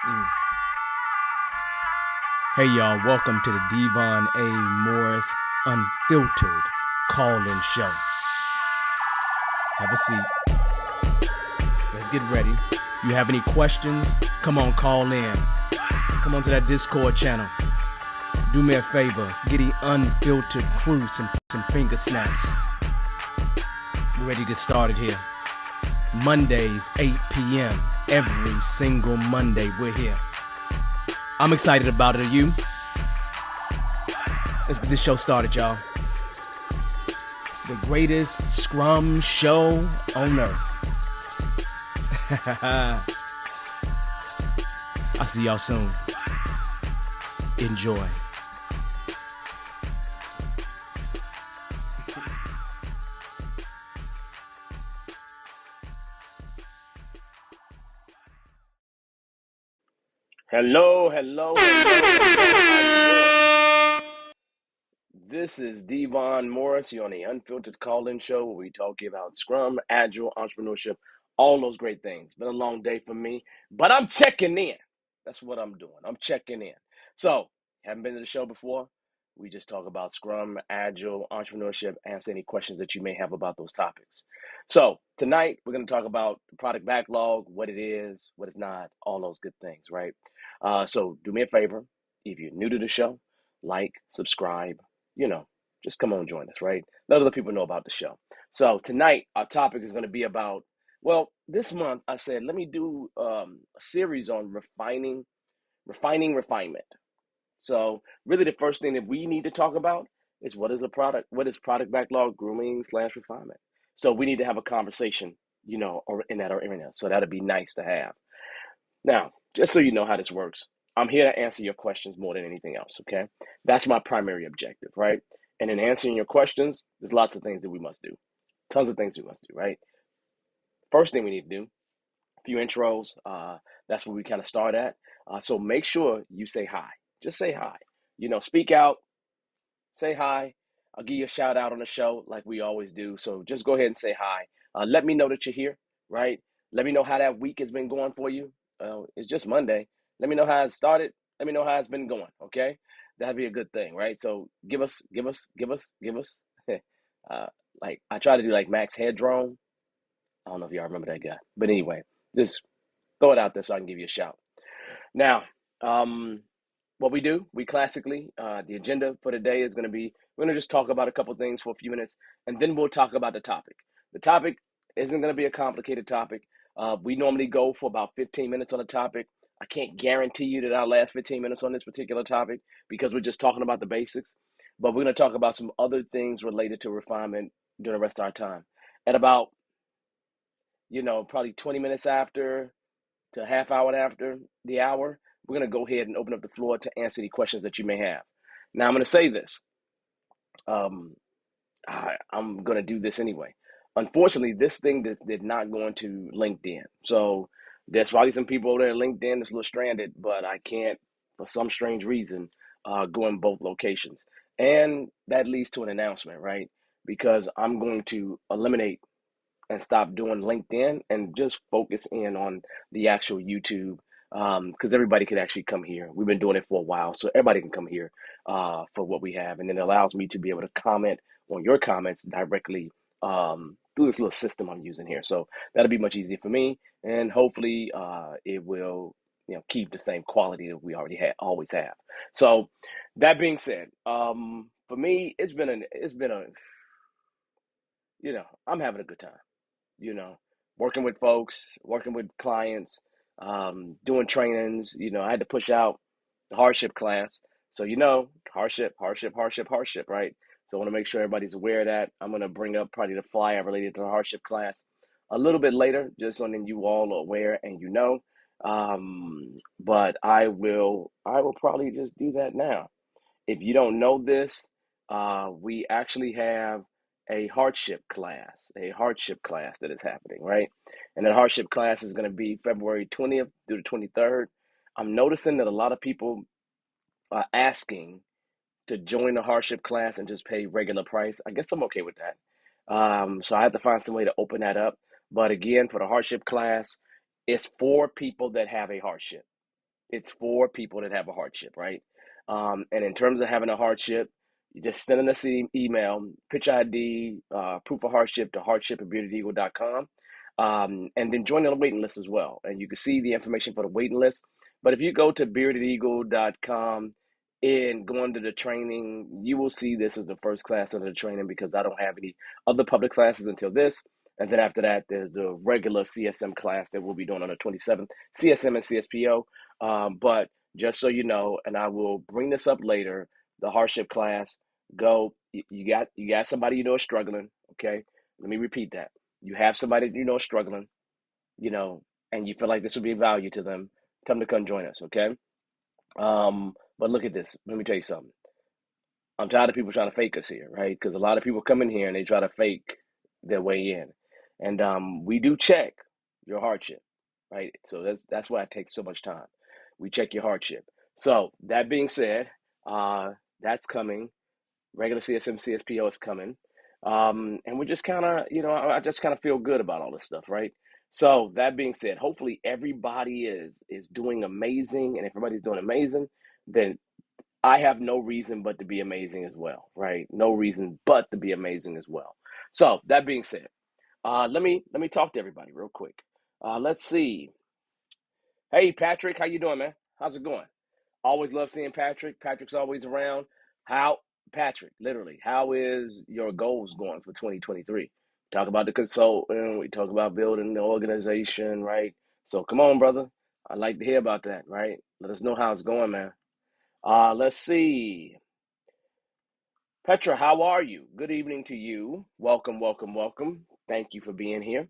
Mm. Hey y'all, welcome to the Devon A. Morris Unfiltered call-in show. Have a seat. Let's get ready. You have any questions? Come on, call in. Come on to that Discord channel. Do me a favor, get the Unfiltered crew some finger snaps. We're ready to get started here. Mondays, 8 p.m. Every single Monday, we're here. I'm excited about it. Are you? Let's get this show started, y'all. The greatest Scrum show on earth. I'll see y'all soon. Enjoy. Hello. This is Devon Morris. You're on the Unfiltered Call-In Show where we talk about Scrum, Agile, entrepreneurship, all those great things. Been a long day for me, but I'm checking in. That's what I'm doing. I'm checking in. So, haven't been to the show before? We just talk about Scrum, Agile, entrepreneurship, answer any questions that you may have about those topics. So, tonight we're going to talk about the product backlog, what it is, what it's not, all those good things, right? So, do me a favor. If you're new to the show, like, subscribe, just come on, join us, right? Let other people know about the show. So tonight, our topic is going to be about, this month I said, let me do a series on refinement. So really the first thing that we need to talk about is what is product backlog, grooming / refinement. So we need to have a conversation, or in that arena. So that'd be nice to have. Now, just so you know how this works, I'm here to answer your questions more than anything else, okay? That's my primary objective, right? And in answering your questions, there's lots of things that we must do. Tons of things we must do, right? First thing we need to do, a few intros. That's where we kind of start at. So make sure you say hi. Just say hi. Speak out, say hi. I'll give you a shout out on the show like we always do. So just go ahead and say hi. Let me know that you're here, right? Let me know how that week has been going for you. It's just Monday. Let me know how it started. Let me know how it's been going. Okay, that'd be a good thing, right? So give us. uh, like I try to do like Max Headrome. I don't know if y'all remember that guy, but anyway, just throw it out there so I can give you a shout. Now, what we classically, the agenda for today is going to be, we're going to just talk about a couple things for a few minutes, and then we'll talk about the topic. The topic isn't going to be a complicated topic. We normally go for about 15 minutes on a topic. I can't guarantee you that I'll last 15 minutes on this particular topic because we're just talking about the basics, but we're going to talk about some other things related to refinement during the rest of our time. At about, probably 20 minutes after to a half hour after the hour, we're going to go ahead and open up the floor to answer any questions that you may have. Now, I'm going to say this. Um, I'm going to do this anyway. Unfortunately, this thing did not go into LinkedIn. So there's probably some people over there at LinkedIn that's a little stranded, but I can't, for some strange reason, go in both locations. And that leads to an announcement, right? Because I'm going to eliminate and stop doing LinkedIn and just focus in on the actual YouTube, because everybody can actually come here. We've been doing it for a while, so everybody can come here for what we have, and then it allows me to be able to comment on your comments directly through this little system I'm using here. So that'll be much easier for me, and hopefully it will keep the same quality that we always have. So that being said, for me, it's been a I'm having a good time you know, working with folks, working with clients, doing trainings. I had to push out the hardship class. So, hardship, right? So I want to make sure everybody's aware of that. I'm going to bring up probably the flyer related to the hardship class a little bit later, just so then you all are aware and but I will probably just do that now. If you don't know this, we actually have a hardship class that is happening, right? And that hardship class is going to be February 20th through the 23rd. I'm noticing that a lot of people are asking to join the hardship class and just pay regular price. I guess I'm okay with that. So I have to find some way to open that up. But again, for the hardship class, it's for people that have a hardship. it's for people that have a hardship, right? And in terms of having a hardship, you just send us an email, pitch ID, proof of hardship to hardship@beardedeagle.com. And then join the waiting list as well. And you can see the information for the waiting list. But if you go to beardedeagle.com and go into the training, you will see this as the first class of the training because I don't have any other public classes until this. And then after that, there's the regular CSM class that we'll be doing on the 27th, CSM and CSPO. But just so you know, and I will bring this up later, the hardship class, go, you got somebody you know is struggling, okay? Let me repeat that. You have somebody you know is struggling, you know, and you feel like this would be of value to them, tell them to come join us, okay? But look at this. Let me tell you something. I'm tired of people trying to fake us here, right? Because a lot of people come in here and they try to fake their way in. And we do check your hardship, right? So that's why it takes so much time. We check your hardship. So that being said, that's coming. Regular CSM, CSPO is coming. And we're just kind of, you know, I just kind of feel good about all this stuff, right? So that being said, hopefully everybody is doing amazing. And if everybody's doing amazing, then I have no reason but to be amazing as well, right? No reason but to be amazing as well. So that being said, let me talk to everybody real quick. Let's see. Hey Patrick, how you doing, man? How's it going? Always love seeing Patrick. Patrick's always around. How Patrick, literally, how is your goals going for 2023? Talk about the consultant, we talk about building the organization, right? So come on, brother. I'd like to hear about that, right? Let us know how it's going, man. Let's see. Petra, how are you? Good evening to you. Welcome, welcome, welcome. Thank you for being here.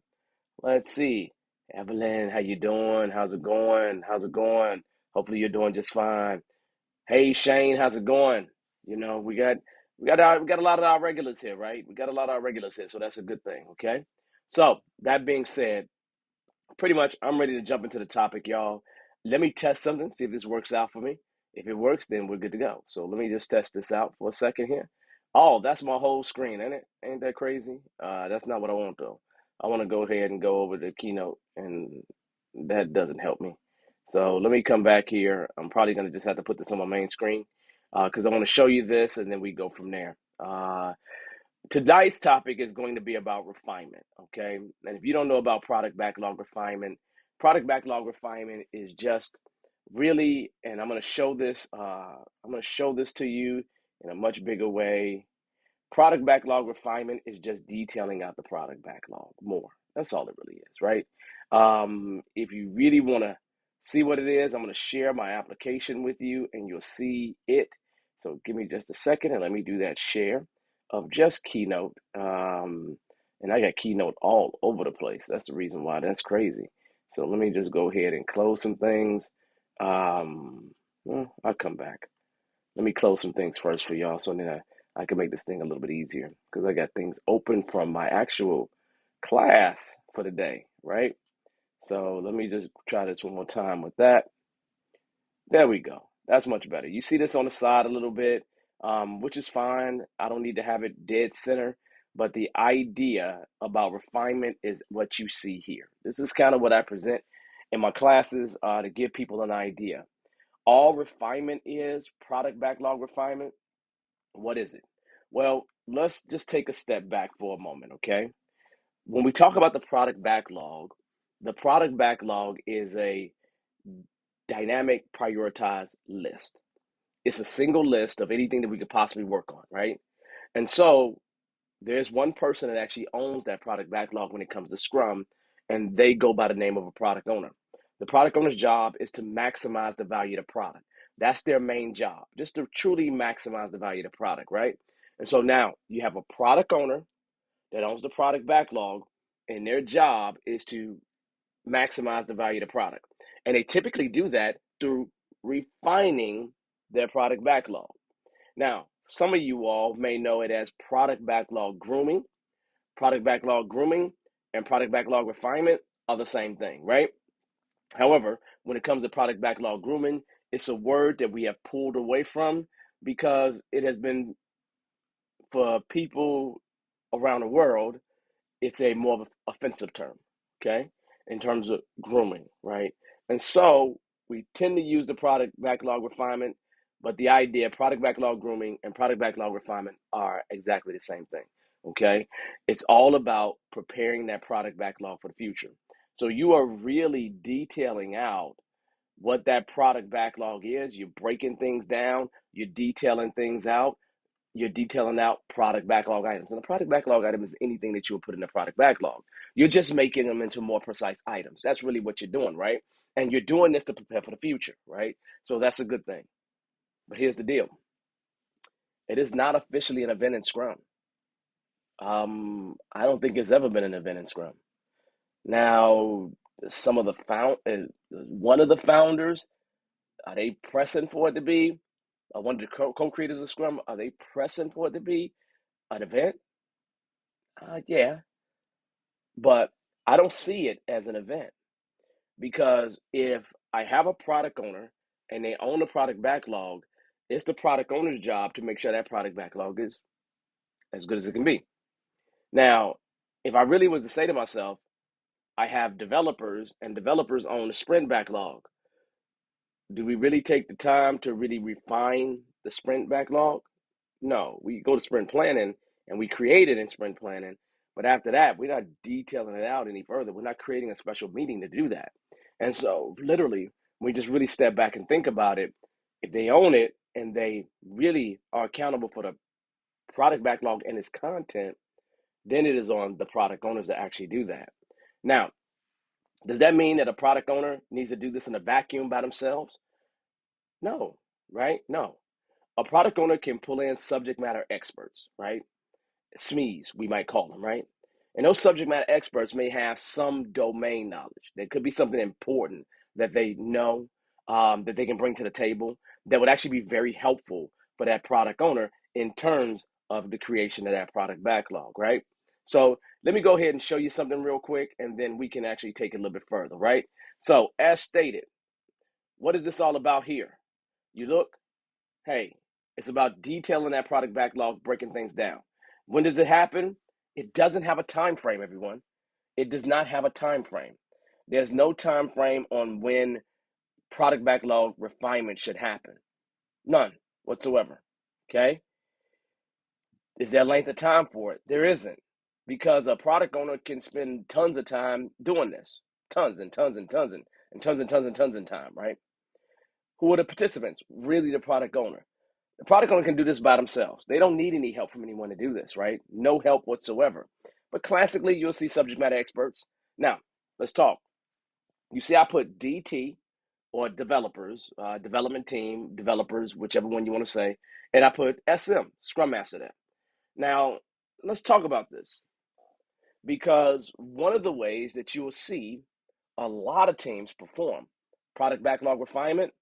Let's see. Evelyn, how you doing? How's it going? How's it going? Hopefully you're doing just fine. Hey Shane, how's it going? You know, we got a lot of our regulars here, right? We got a lot of our regulars here, so that's a good thing, okay? So that being said, pretty much I'm ready to jump into the topic, y'all. Let me test something, see if this works out for me. If it works, then we're good to go. So let me just test this out for a second here. Oh, that's my whole screen, ain't it? Ain't that crazy? That's not what I want though. I want to go ahead and go over the keynote, and that doesn't help me. So let me come back here. I'm probably gonna just have to put this on my main screen because I want to show you this, and then we go from there. Tonight's topic is going to be about refinement, okay? And if you don't know about product backlog refinement is just really, and I'm going to show this. I'm going to show this to you in a much bigger way. Product backlog refinement is just detailing out the product backlog more. That's all it really is, right? If you really want to see what it is, I'm going to share my application with you and you'll see it. So give me just a second and let me do that share of just Keynote. And I got Keynote all over the place. That's the reason why that's crazy. So let me just go ahead and close some things. Well, I'll come back. Let me close some things first for y'all so then I can make this thing a little bit easier because I got things open from my actual class for the day, right? So let me just try this one more time with that. There we go. That's much better. You see this on the side a little bit, which is fine. I don't need to have it dead center, but the idea about refinement is what you see here. This is kind of what I present in my classes to give people an idea. All refinement is product backlog refinement. What is it? Well, let's just take a step back for a moment, okay? When we talk about the product backlog is a dynamic prioritized list. It's a single list of anything that we could possibly work on, right? And so there's one person that actually owns that product backlog when it comes to Scrum, and they go by the name of a product owner. The product owner's job is to maximize the value of the product. That's their main job, just to truly maximize the value of the product, right? And so now you have a product owner that owns the product backlog, and their job is to maximize the value of the product. And they typically do that through refining their product backlog. Now, some of you all may know it as product backlog grooming, and product backlog refinement are the same thing, right? However, when it comes to product backlog grooming, it's a word that we have pulled away from because it has been for people around the world, it's a more of an offensive term, okay, in terms of grooming, right? And so we tend to use the product backlog refinement, but the idea, product backlog grooming and product backlog refinement are exactly the same thing. Okay. It's all about preparing that product backlog for the future. So you are really detailing out what that product backlog is. You're breaking things down, you're detailing things out, you're detailing out product backlog items. And a product backlog item is anything that you would put in a product backlog. You're just making them into more precise items. That's really what you're doing, right? And you're doing this to prepare for the future, right? So that's a good thing. But here's the deal. It is not officially an event in Scrum. I don't think it's ever been an event in Scrum. Now, some of the one of the founders, are they pressing for it to be? One of the co-creators of Scrum, are they pressing for it to be an event? Yeah, but I don't see it as an event because if I have a product owner and they own the product backlog, it's the product owner's job to make sure that product backlog is as good as it can be. Now, if I really was to say to myself, I have developers and developers own the sprint backlog, do we really take the time to really refine the sprint backlog? No, we go to sprint planning and we create it in sprint planning. But after that, we're not detailing it out any further. We're not creating a special meeting to do that. And so, literally, we just really step back and think about it. If they own it and they really are accountable for the product backlog and its content, then it is on the product owners to actually do that. Now, does that mean that a product owner needs to do this in a vacuum by themselves? No, right? No. A product owner can pull in subject matter experts, right? SMEs, we might call them, right? And those subject matter experts may have some domain knowledge. There could be something important that they know, that they can bring to the table that would actually be very helpful for that product owner in terms of the creation of that product backlog, right? So let me go ahead and show you something real quick, and then we can actually take it a little bit further, right? So as stated, what is this all about here? You look, hey, it's about detailing that product backlog, breaking things down. When does it happen? It doesn't have a time frame, everyone. It does not have a time frame. There's no time frame on when product backlog refinement should happen. None whatsoever. Okay? Is there a length of time for it? There isn't. Because a product owner can spend tons of time doing this. Tons and tons and tons and tons and tons and tons of time, right? Who are the participants? Really the product owner. The product owner can do this by themselves. They don't need any help from anyone to do this, right? No help whatsoever. But classically, you'll see subject matter experts. Now, let's talk. You see, I put DT or developers, development team, developers, whichever one you want to say, and I put SM, Scrum Master there. Now, let's talk about this because one of the ways that you will see a lot of teams perform product backlog refinement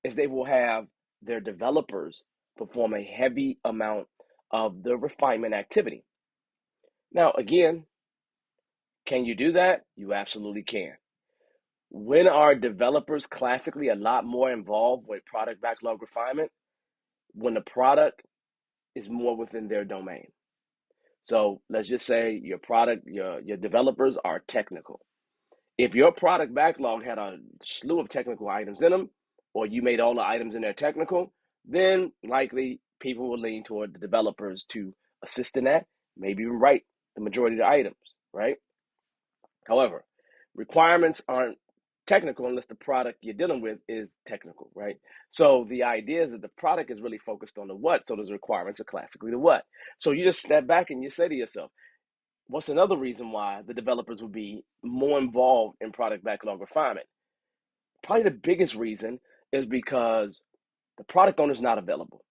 is they will have their developers perform a heavy amount of the refinement activity. Now, again, can you do that? You absolutely can. When are developers classically a lot more involved with product backlog refinement? When the product is more within their domain. So let's just say your product, your developers are technical. If your product backlog had a slew of technical items in them, or you made all the items in there technical, then likely people will lean toward the developers to assist in that, maybe even write the majority of the items, right? However, requirements aren't technical unless the product you're dealing with is technical, right? So the idea is that the product is really focused on the what, so those requirements are classically the what. So you just step back and you say to yourself, what's another reason why the developers would be more involved in product backlog refinement? Probably the biggest reason is because the product owner is not available.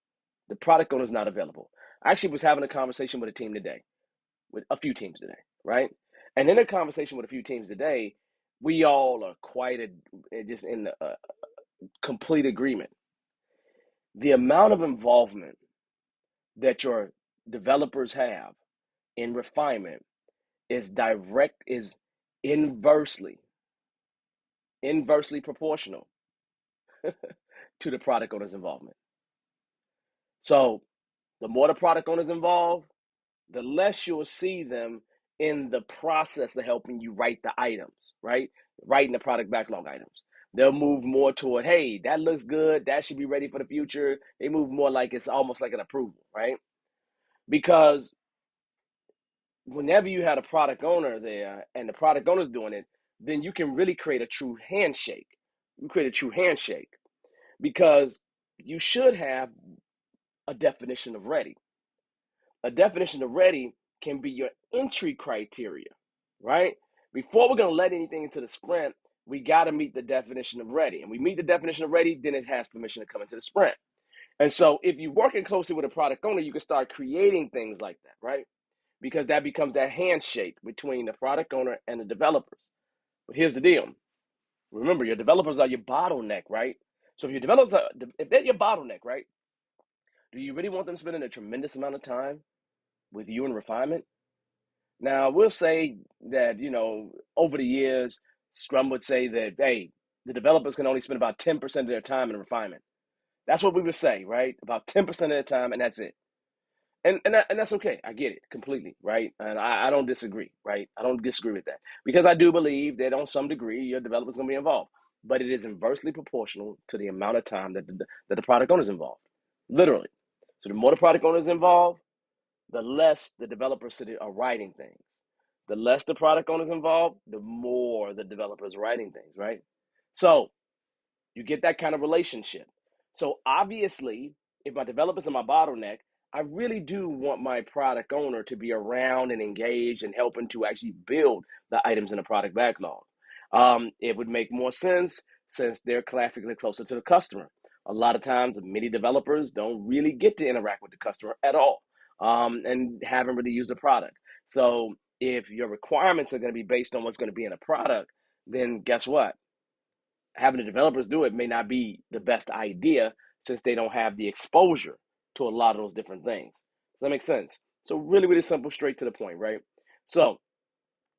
The product owner is not available. I actually was having a conversation with a team today, with a few teams today, right? And in a conversation with a few teams today, we all are quite just in a complete agreement. The amount of involvement that your developers have in refinement is inversely proportional to the product owner's involvement. So the more the product owner's involved, the less you'll see them in the process of helping you write the items, right? Writing the product backlog items. They'll move more toward, hey, that looks good. That should be ready for the future. They move more like it's almost like an approval, right? Because whenever you had a product owner there and the product owner's doing it, then you can really create a true handshake. You create a true handshake because you should have a definition of ready. A definition of ready can be your entry criteria, right? Before we're going to let anything into the sprint, we got to meet the definition of ready. And we meet the definition of ready, then it has permission to come into the sprint. And so if you're working closely with a product owner, you can start creating things like that, right? Because that becomes that handshake between the product owner and the developers. But here's the deal. Remember, your developers are your bottleneck, right? So if your developers are, if they're your bottleneck, right? Do you really want them spending a tremendous amount of time with you in refinement? Now, we'll say that, over the years, Scrum would say that, hey, the developers can only spend about 10% of their time in refinement. That's what we would say, right? About 10% of the time, and that's it. And that's okay. I get it completely, right? And I don't disagree, right? I don't disagree with that because I do believe that on some degree your developer's going to be involved, but it is inversely proportional to the amount of time that the product owner is involved, literally. So the more the product owner is involved, the less the developers are writing things. The less the product owner is involved, the more the developers are writing things, right? So you get that kind of relationship. So obviously, if my developers are my bottleneck, I really do want my product owner to be around and engaged and helping to actually build the items in the product backlog. It would make more sense since they're classically closer to the customer. A lot of times, many developers don't really get to interact with the customer at all, and haven't really used the product. So if your requirements are going to be based on what's going to be in a product, then guess what? Having the developers do it may not be the best idea since they don't have the exposure to a lot of those different things. Does that make sense? So really, really simple, straight to the point, right? So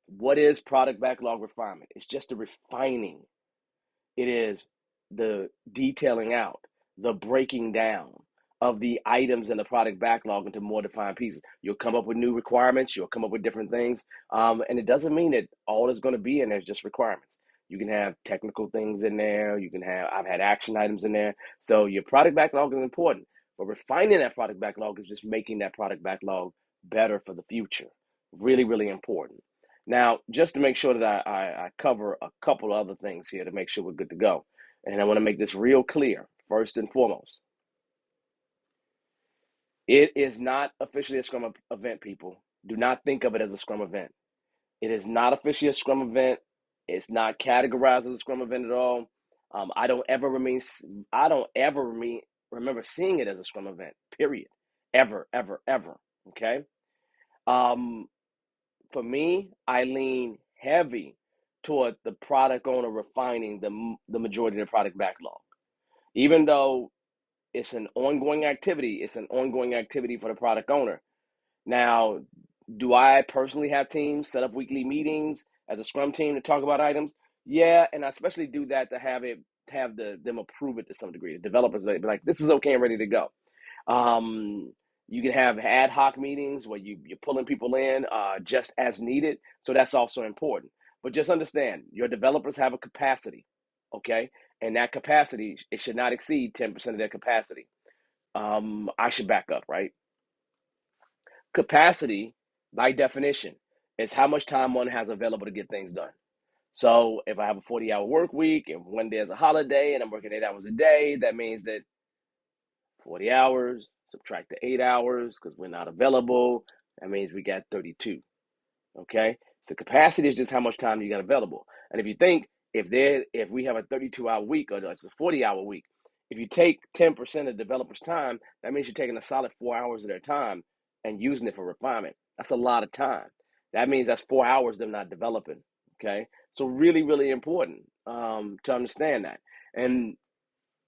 what is product backlog refinement? It's just the refining. It is the detailing out, the breaking down of the items in the product backlog into more defined pieces. You'll come up with new requirements. You'll come up with different things. And it doesn't mean that all is going to be in there is just requirements. You can have technical things in there. I've had action items in there. So your product backlog is important. But refining that product backlog is just making that product backlog better for the future. Really, really important. Now, just to make sure that I cover a couple of other things here to make sure we're good to go. And I want to make this real clear, first and foremost. It is not officially a Scrum event, people. Do not think of it as a Scrum event. It is not officially a Scrum event. It's not categorized as a Scrum event at all. I don't ever remember seeing it as a Scrum event, period. Ever, ever, ever. Okay. Um, for me, I lean heavy toward the product owner refining the majority of the product backlog. Even though it's an ongoing activity for the product owner. Now, do I personally have teams set up weekly meetings as a Scrum team to talk about items? Yeah, and I especially do that to have them approve it to some degree. The developers be like, this is okay and ready to go. Um, you can have ad hoc meetings where you're pulling people in just as needed. So that's also important. But just understand, your developers have a capacity, okay? And that capacity, it should not exceed 10% of their capacity. I should back up, right? Capacity, by definition, is how much time one has available to get things done. So if I have a 40-hour work week and one day is a holiday and I'm working 8 hours a day, that means that 40 hours, subtract the 8 hours because we're not available. That means we got 32. Okay. So capacity is just how much time you got available. And if you think if we have a 32-hour week or it's a 40-hour week, if you take 10% of developers' time, that means you're taking a solid 4 hours of their time and using it for refinement. That's a lot of time. That means that's 4 hours they're not developing. Okay. So really, really important to understand that. And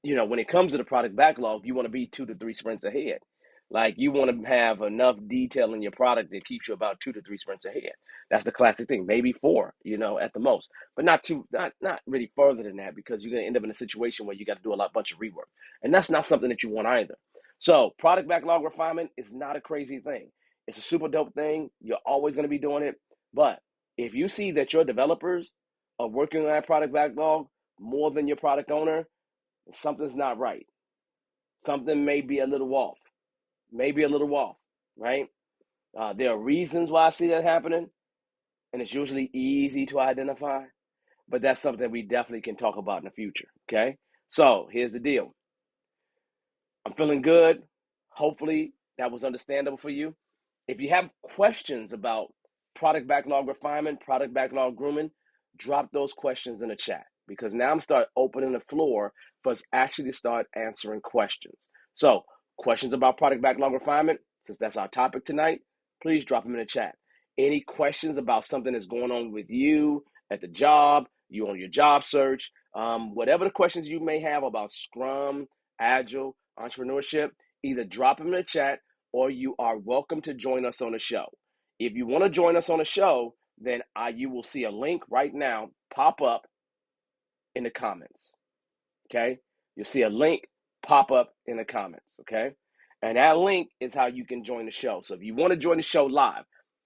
when it comes to the product backlog, you want to be 2 to 3 sprints ahead. Like you want to have enough detail in your product that keeps you about 2 to 3 sprints ahead. That's the classic thing. Maybe four, at the most, but not really further than that because you're gonna end up in a situation where you got to do bunch of rework, and that's not something that you want either. So product backlog refinement is not a crazy thing. It's a super dope thing. You're always going to be doing it, but if you see that your developers are working on that product backlog more than your product owner, something's not right. Something may be a little off, right? There are reasons why I see that happening, and it's usually easy to identify, but that's something we definitely can talk about in the future, okay? So here's the deal. I'm feeling good. Hopefully that was understandable for you. If you have questions about product backlog refinement, product backlog grooming, drop those questions in the chat because now I'm start opening the floor for us actually to start answering questions. So questions about product backlog refinement, since that's our topic tonight, please drop them in the chat. Any questions about something that's going on with you at the job, you on your job search, whatever the questions you may have about Scrum, Agile, entrepreneurship, either drop them in the chat or you are welcome to join us on the show. If you want to join us on the show, then you will see a link right now pop up in the comments. Okay? You'll see a link pop up in the comments. Okay? And that link is how you can join the show. So if you want to join the show live,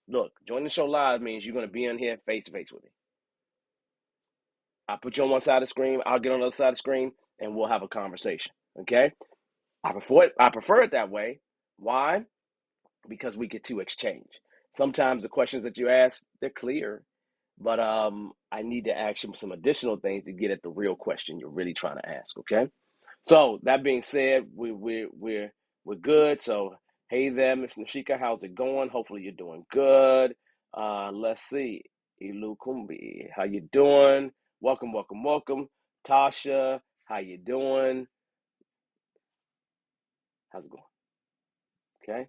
look, join the show live means you're going to be in here face to face with me. I'll put you on one side of the screen, I'll get on the other side of the screen, and we'll have a conversation. Okay? I prefer it that way. Why? Because we get to exchange. Sometimes the questions that you ask, they're clear, but I need to ask you some additional things to get at the real question you're really trying to ask. Okay. So that being said, we're good. So hey there, Miss Nashika, how's it going? Hopefully you're doing good. Let's see, Ilu Kumbi, how you doing? Welcome, welcome, welcome. Tasha, how you doing? How's it going? Okay.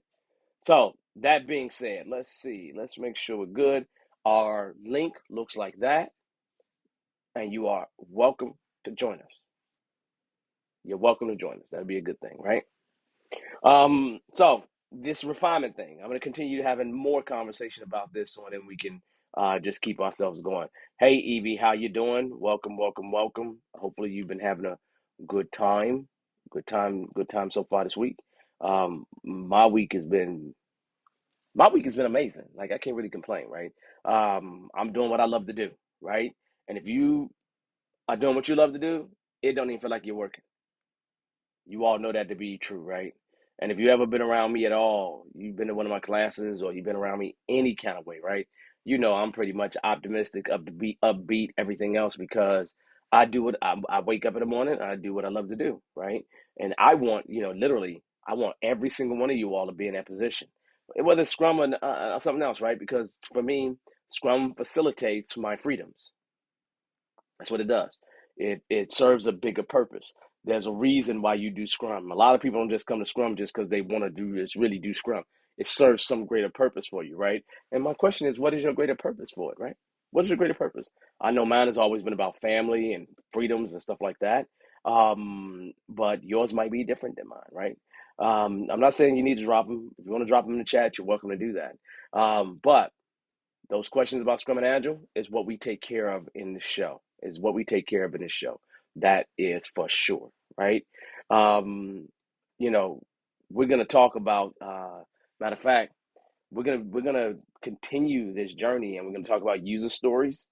So that being said, let's see. Let's make sure we're good. Our link looks like that, and you are welcome to join us. You're welcome to join us. That'd be a good thing, right? So this refinement thing, I'm going to continue having more conversation about this, so then we can just keep ourselves going. Hey, Evie, how you doing? Welcome, welcome, welcome. Hopefully, you've been having a good time. Good time so far this week. My week has been amazing. Like I can't really complain, right? I'm doing what I love to do, right? And if you are doing what you love to do, it don't even feel like you're working. You all know that to be true, right? And if you ever been around me at all, you've been to one of my classes or you've been around me any kind of way, right? You know I'm pretty much optimistic, upbeat, everything else because I wake up in the morning, I do what I love to do, right? And I want, literally, I want every single one of you all to be in that position, whether it's Scrum or something else, right? Because for me, Scrum facilitates my freedoms. That's what it does. It serves a bigger purpose. There's a reason why you do Scrum. A lot of people don't just come to Scrum just because they want to do this, really do Scrum. It serves some greater purpose for you, right? And my question is, what is your greater purpose for it, right? What is your greater purpose? I know mine has always been about family and freedoms and stuff like that. But yours might be different than mine, right? I'm not saying you need to drop them. If you want to drop them in the chat, you're welcome to do that. But those questions about Scrum and Agile is what we take care of in this show. Is what we take care of in this show. That is for sure, right? Um, you know, we're gonna talk about. Matter of fact, we're gonna continue this journey, and we're gonna talk about user stories.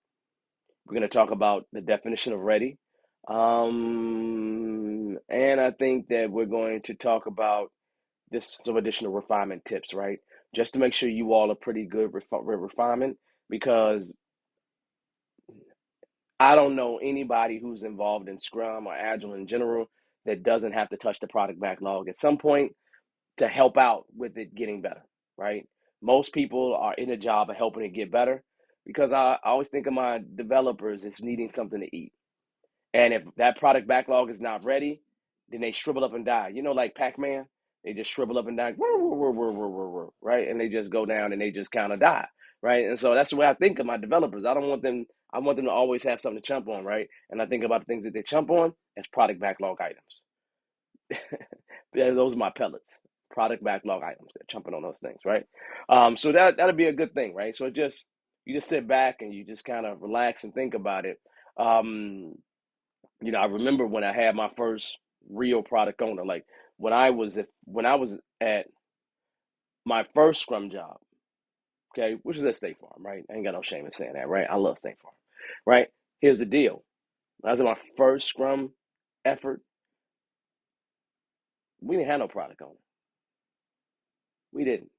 We're gonna talk about the definition of ready, and I think that we're going to talk about this some additional refinement tips, right? Just to make sure you all are pretty good with refinement because I don't know anybody who's involved in Scrum or Agile in general that doesn't have to touch the product backlog at some point to help out with it getting better, right? Most people are in a job of helping it get better because I always think of my developers as needing something to eat. And if that product backlog is not ready, then they shrivel up and die. You know, like Pac-Man, they just shrivel up and die, right? And they just go down and they just kind of die, right? And so that's the way I think of my developers. I don't want them. I want them to always have something to chump on, right? And I think about the things that they chump on as product backlog items. Yeah, those are my pellets, product backlog items. They're chumping on those things, right? So that'll be a good thing, right? So you just sit back and you just kind of relax and think about it. Um, I remember when I had my first real product owner, like when I was at my first Scrum job, okay, which is at State Farm, right? I ain't got no shame in saying that, right? I love State Farm, right? Here's the deal. When I was in my first Scrum effort, we didn't have no product owner. We didn't.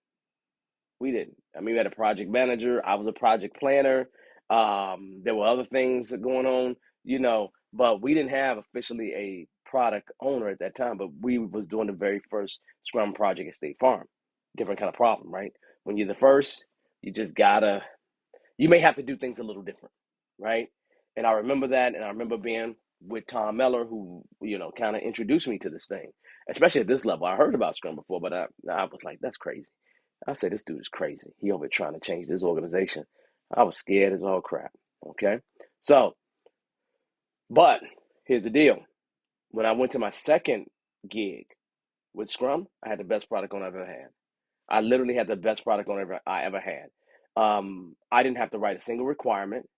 We didn't. I mean, we had a project manager. I was a project planner. There were other things going on, but we didn't have officially a product owner at that time. But we was doing the very first Scrum project at State Farm. Different kind of problem, right? When you're the first, you just gotta. You may have to do things a little different, right? And I remember that, and I remember being with Tom Meller, who kind of introduced me to this thing, especially at this level. I heard about Scrum before, but I was like, that's crazy. I said, this dude is crazy. He over trying to change this organization. I was scared as all crap. Okay. So, but here's the deal. When I went to my second gig with Scrum, I had the best product on I've ever had. I literally had the best product on I ever had. I didn't have to write a single requirement.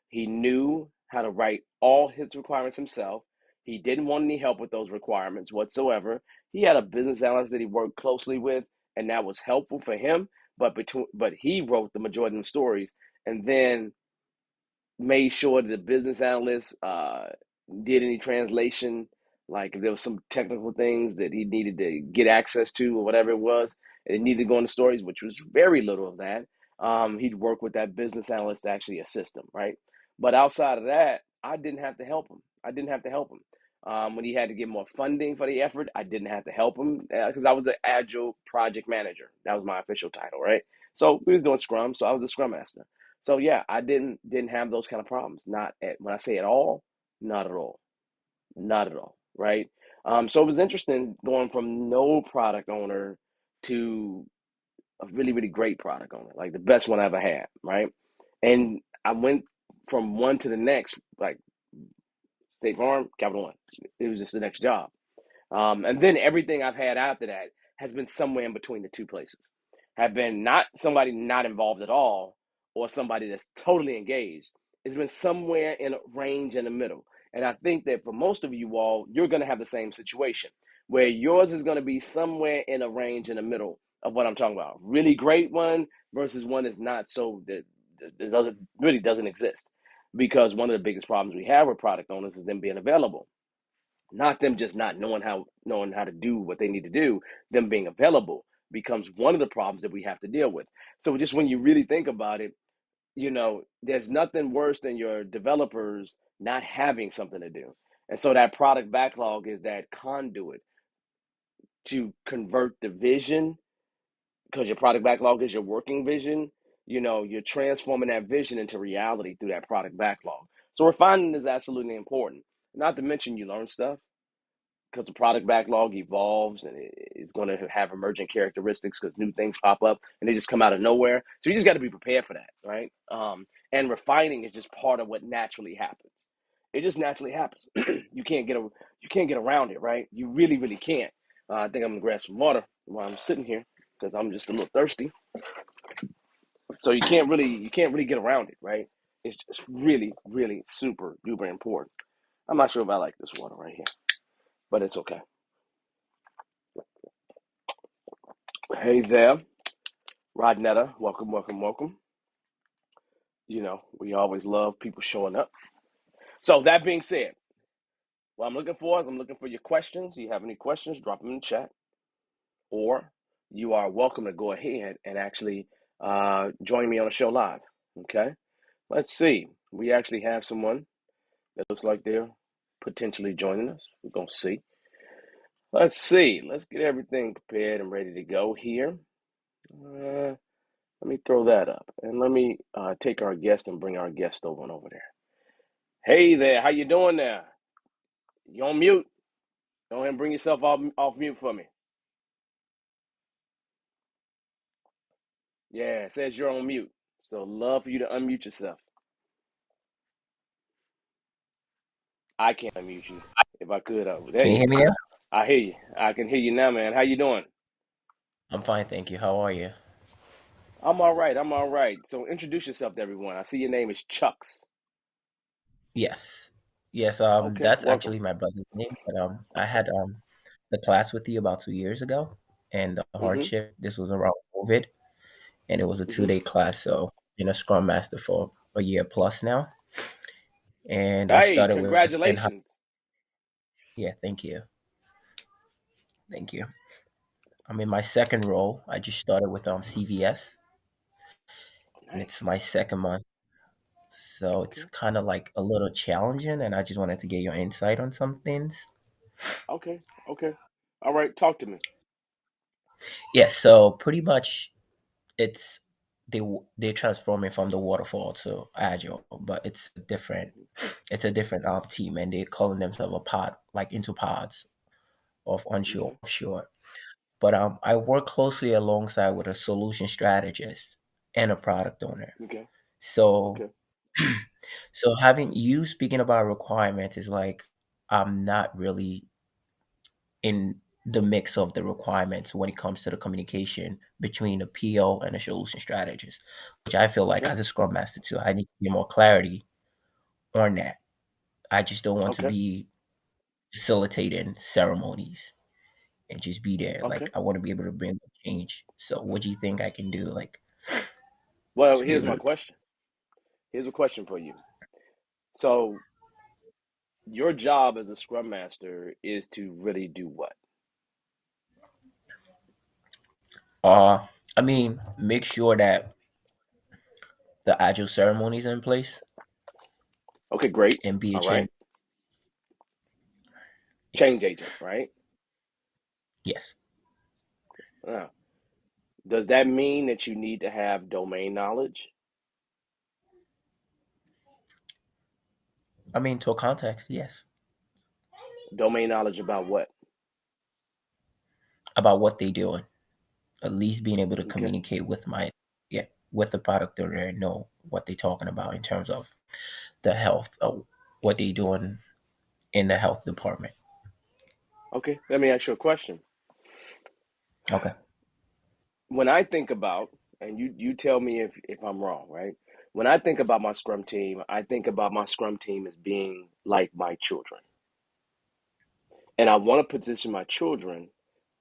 He knew how to write all his requirements himself. He didn't want any help with those requirements whatsoever. He had a business analyst that he worked closely with, and that was helpful for him. But he wrote the majority of the stories, and then made sure that the business analyst did any translation, like if there was some technical things that he needed to get access to or whatever it was, and it needed to go into stories, which was very little of that. He'd work with that business analyst to actually assist him, right? But outside of that, I didn't have to help him. I didn't have to help him. When he had to get more funding for the effort, I didn't have to help him because I was the agile project manager. That was my official title, right? So we was doing Scrum, so I was the Scrum master. So yeah, I didn't have those kind of problems. Not at when I say at all, not at all, not at all, right? So it was interesting going from no product owner to a really really great product owner, like the best one I ever had, right? And I went from one to the next, like State Farm, Capital One. It was just the next job. And then everything I've had after that has been somewhere in between the two places. Have been not somebody not involved at all or somebody that's totally engaged. It's been somewhere in a range in the middle. And I think that for most of you all, you're going to have the same situation where yours is going to be somewhere in a range in the middle of what I'm talking about. Really great one versus one that's not so that doesn't really doesn't exist. Because one of the biggest problems we have with product owners is them being available, not them just not knowing how to do what they need to do. Them being available becomes one of the problems that we have to deal with. So just when you really think about it, there's nothing worse than your developers not having something to do. And so that product backlog is that conduit to convert the vision, because your product backlog is your working vision. You're transforming that vision into reality through that product backlog. So refining is absolutely important. Not to mention you learn stuff because the product backlog evolves and it's going to have emergent characteristics because new things pop up and they just come out of nowhere. So you just got to be prepared for that, right? And refining is just part of what naturally happens. It just naturally happens. You can't get around it, right? You really, really can't. I think I'm gonna grab some water while I'm sitting here because I'm just a little thirsty. So you can't really get around it, right? It's just really, really super duper important. I'm not sure if I like this water right here, but it's okay. Hey there, Rodnetta. Welcome, welcome, welcome. We always love people showing up. So that being said, what I'm looking for is I'm looking for your questions. You have any questions, drop them in the chat. Or you are welcome to go ahead and actually join me on the show live. Okay? Let's see. We actually have someone that looks like they're potentially joining us. We're going to see. Let's see. Let's get everything prepared and ready to go here. Let me throw that up. And let me take our guest and bring our guest over there. Hey there. How you doing there? You on mute? Go ahead and bring yourself off mute for me. Yeah, it says you're on mute. So love for you to unmute yourself. I can't unmute you. If I could, there Can you you hear go. me now? I hear you. I can hear you now, man. How you doing? I'm fine, thank you. How are you? I'm all right. I'm all right. So introduce yourself to everyone. I see your name is Chucks. Yes. Yes, Okay, that's welcome. actually my brother's name, but I had the class with you about 2 years ago, and the Mm-hmm. hardship, this was around COVID, and it was a Mm-hmm. 2-day class, so been a Scrum Master for a year plus now. and I Hey, started with in high. congratulations. Yeah, thank you. I'm in my second role. I just started with CVS, and it's Nice. my second month, so it's Okay. kind of like a little challenging. And I just wanted to get your insight on some things. Okay. Okay. All right. Talk to me. Yeah, so pretty much it's they're transforming from the waterfall to agile, but Mhm. it's a different team, and they're calling themselves a pod, like into pods of onshore, Okay. offshore. But I work closely alongside with a solution strategist and a product owner. Okay. So Okay. so having you speaking about requirements is like I'm not really in the mix of the requirements when it comes to the communication between the PO and the solution strategist, which I feel like Okay. as a scrum master too, I need to get more clarity on that. I just don't want to Okay. be facilitating ceremonies and just be there. Okay. Like I want to be able to bring change. So what do you think I can do like Well, to be here's able my to question. Here's a question for you. So, your job as a scrum master is to really do what? uh I mean make sure that the agile ceremonies in place Okay, great. and be a All change. right. Yes. Change agent, right? Yes. Now, does that mean that you need to have domain knowledge? I mean to a context, yes. Domain knowledge about what? About what they doing. At least being able to Okay. communicate with my yeah with the product owner and know what they're talking about in terms of the health of what they doing in the health department. Okay. Let me ask you a question. Okay. When I think about, and you tell me if I'm wrong, right? When I think about my scrum team, I think about my scrum team as being like my children. And I want to position my children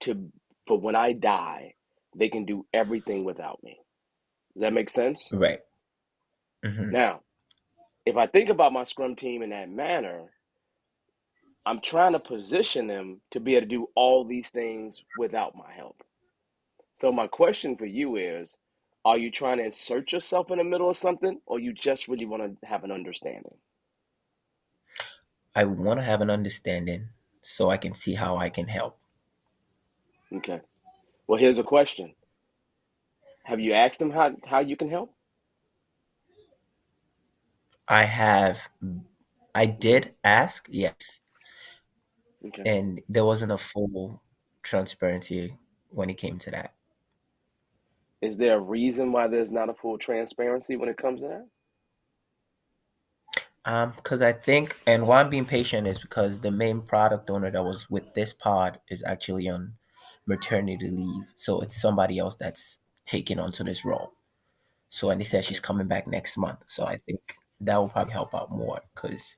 to for when I die, they can do everything without me. Does that make sense? Right. Hmm. Now, if I think about my scrum team in that manner, I'm trying to position them to be able to do all these things without my help. So my question for you is, are you trying to insert yourself in the middle of something, or you just really want to have an understanding? I want to have an understanding so I can see how I can help. Okay. Well, here's a question. Have you asked them how you can help? I have I Okay. did ask, yes, Okay. and there wasn't a full transparency when it came to that. Is there a reason why there's not a full transparency when it comes to that? Because I think, and why I'm being patient is because the main product owner that was with this pod is actually on maternity leave, so it's somebody else that's taking onto this role. So, and they said she's Okay. coming back next month, so I think that will probably help out more. Because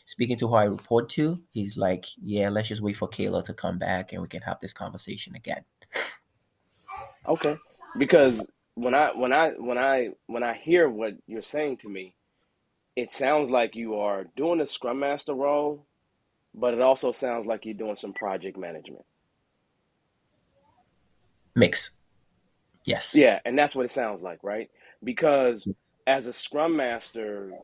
speaking to who I report to, he's like, "Yeah, let's just wait for Kayla to come back, and we can have this conversation again." Okay. Because when I hear what you're saying to me, it sounds like you are doing the scrum master role, but it also sounds like you're doing some project management. Mix, yes, Yeah, and that's what it sounds like, right? Because as a scrum master,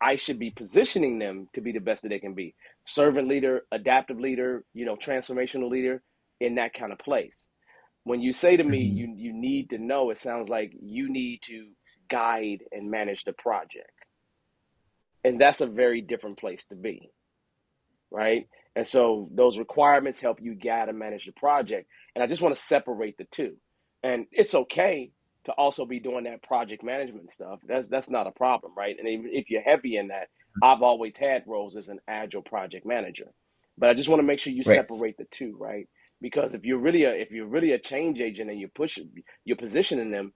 I should be positioning them to be the best that they can be. Servant leader, adaptive leader, transformational leader in that kind of place. When you say to me hmm you need to know, it sounds like you need to guide and manage the project. And that's a very different place to be, right? And so those requirements help you guide and manage the project. And I just want to separate the two. And it's okay to also be doing that project management stuff. That's not a problem, right? And even if you're heavy in that, I've always had roles as an agile project manager. But I just want to make sure you right, separate the two, right? Because if you're really a change agent and you're positioning them,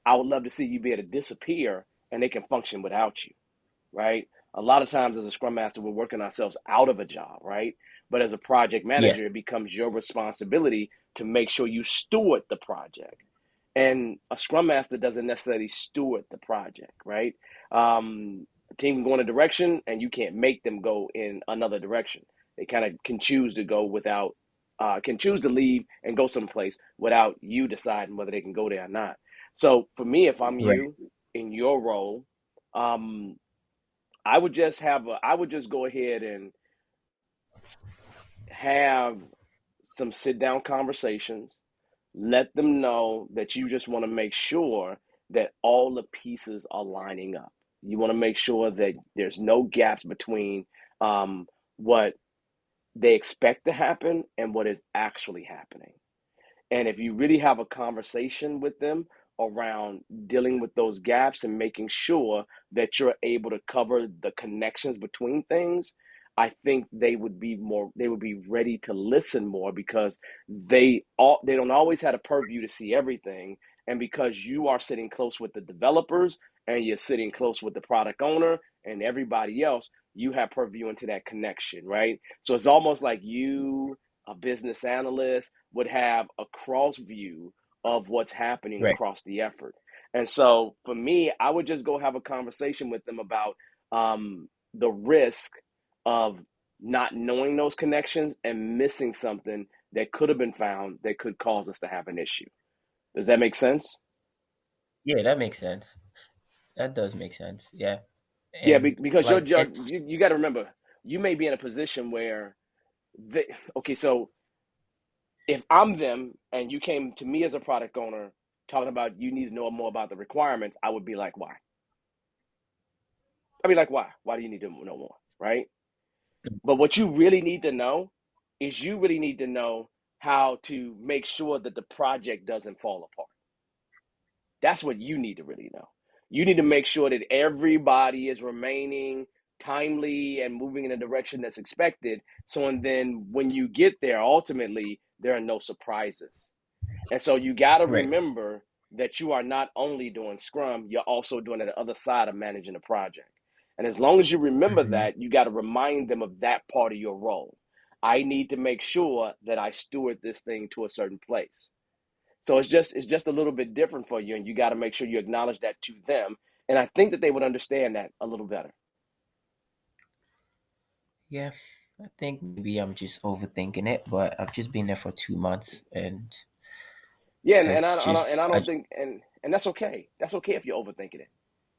I would love to see you be able to disappear and they can function without you, right? A lot of times as a scrum master, we're working ourselves out of a job, right? But as a project yes, manager, it becomes your responsibility to make sure you steward the project. And a scrum master doesn't necessarily steward the project, right? Um, team can go in a direction and you can't make them go in another direction. They kind of can choose to go without, can choose to leave and go someplace without you deciding whether they can go there or not. So for me, if I'm Right. you in your role, um, I would just go ahead and have some sit down conversations. Let them know that you just want to make sure that all the pieces are lining up. You want to make sure that there's no gaps between what they expect to happen and what is actually happening. And if you really have a conversation with them around dealing with those gaps and making sure that you're able to cover the connections between things, I think they would be ready to listen more because they don't always have a purview to see everything. And because you are sitting close with the developers and you're sitting close with the product owner and everybody else, you have purview into that connection, right? So it's almost like you, a business analyst, would have a cross view of what's happening Right. across the effort. And so for me, I would just go have a conversation with them about the risk of not knowing those connections and missing something that could have been found that could cause us to have an issue. Does that make sense? Yeah, that makes sense. That does make sense. Yeah. Yeah, And because like it's you got to remember, you may be in a position where they, okay, so if I'm them and you came to me as a product owner talking about you need to know more about the requirements, I would be like, why? I'd be like, why? Why do you need to know more? Right? But what you really need to know is you really need to know how to make sure that the project doesn't fall apart. That's what you need to really know. You need to make sure that everybody is remaining timely and moving in a direction that's expected. So, and then when you get there, ultimately, there are no surprises. And so you got to right. remember that you are not only doing Scrum, you're also doing the other side of managing the project. And as long as you remember Hmm. that, you got to remind them of that part of your role. I need to make sure that I steward this thing to a certain place. So it's just a little bit different for you, and you got to make sure you acknowledge that to them. And I think that they would understand that a little better. Yeah. I think maybe I'm just overthinking it, but I've just been there for 2 months and Yeah, it's and just I I don't just, think and that's okay. That's okay if you're overthinking it.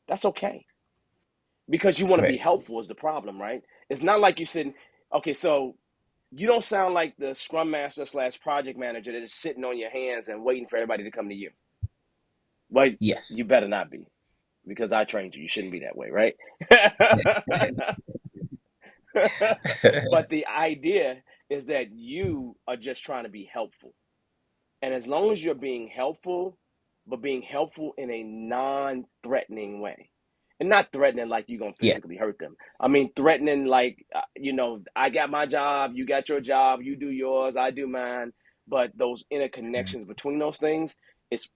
That's okay. Because you want to be right. helpful is the problem, right? It's not like you sitting. Okay, so you don't sound like the scrum master slash project manager that is sitting on your hands and waiting for everybody to come to you. Well, Yes. you better not be because I trained you. You shouldn't be that way, right? But the idea is that you are just trying to be helpful. And as long as you're being helpful, but being helpful in a non threatening way, and not threatening like you're going to Yeah. physically hurt them. I mean, threatening like, I got my job, you got your job, you do yours, I do mine. But those Mhm. interconnections between those things is,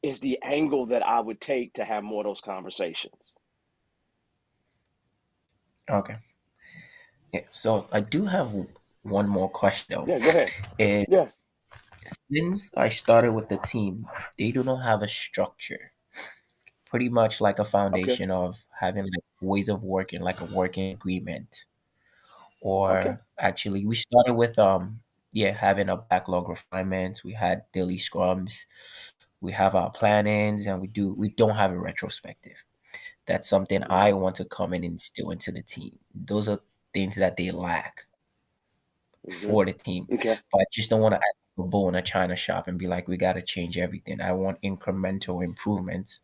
is the angle that I would take to have more of those conversations. Okay. Yeah. So I do have one more question though. Yeah, go ahead. Yeah. Is since I started with the team, they do not have a structure. Pretty much like a Okay. foundation of having like ways of working, like a working agreement. Okay. Or actually we started with yeah, having a backlog refinements, we had daily scrums, we have our plannings, and we don't have a retrospective. That's something I Mm-hmm. want to come in and instill into the team. Those are things that they lack for the team. Mm-hmm. Okay. But I just don't want to act like a bull in a china shop and be like, we got to change everything. I want incremental improvements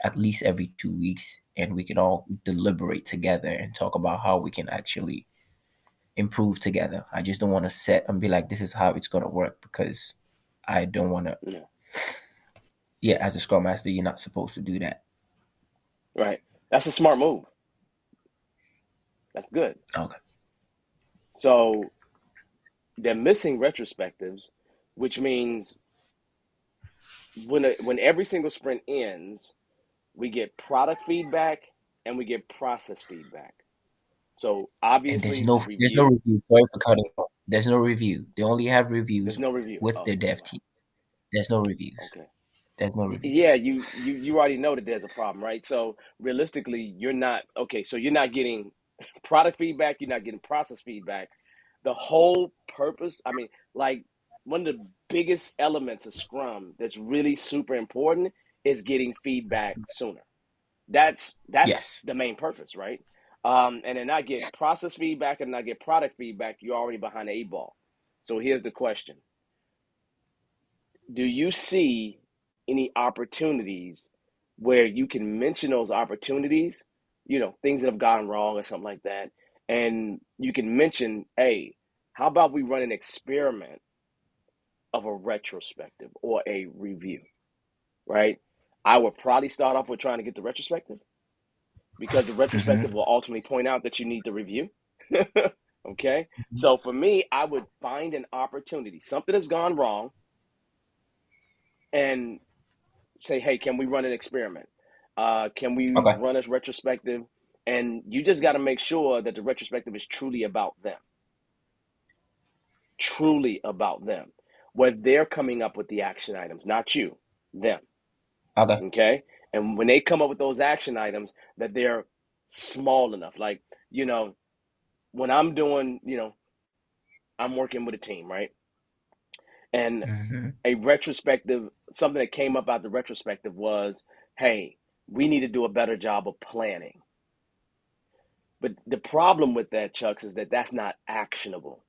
at least every 2 weeks, and we can all deliberate together and talk about how we can actually improve together. I just don't want to set and be like, this is how it's going to work because I don't want to. Yeah. Yeah, as a scrum master, you're not supposed to do that. Right. That's a smart move. That's good. Okay. So they're missing retrospectives, which means when every single sprint ends, we get product feedback and we get process feedback. So And obviously the there's no review, review. Sorry for cutting off. There's no review. They only have there's reviews no review. with Oh, the okay, dev wow. team. There's no reviews. Okay. There's no review. Yeah, you already know that there's a problem, right? So realistically, you're not okay. So you're not getting product feedback. You're not getting process feedback. The whole purpose, I mean, like one of the biggest elements of Scrum that's really super important is getting feedback sooner. That's Yes. the main purpose, right? And then I get process feedback and I get product feedback. You're already behind the eight ball. So here's the question: do you see any opportunities where you can mention those opportunities, things that have gone wrong or something like that, and you can mention, hey, how about we run an experiment of a retrospective or a review, right? I would probably start off with trying to get the retrospective because the retrospective Hmm. will ultimately point out that you need the review. Okay. So for me, I would find an opportunity, something has gone wrong, and say, hey, can we run an experiment? Can we Okay. run a retrospective? And you just got to make sure that the retrospective is truly about them, where they're coming up with the action items, not you, them. Okay. Okay. And when they come up with those action items, that they're small enough. Like, you know, when I'm doing, I'm working with a team, right? And Hmm. a retrospective, something that came up out the retrospective was, hey, we need to do a better job of planning. But the problem with that, Chucks, is that that's not actionable.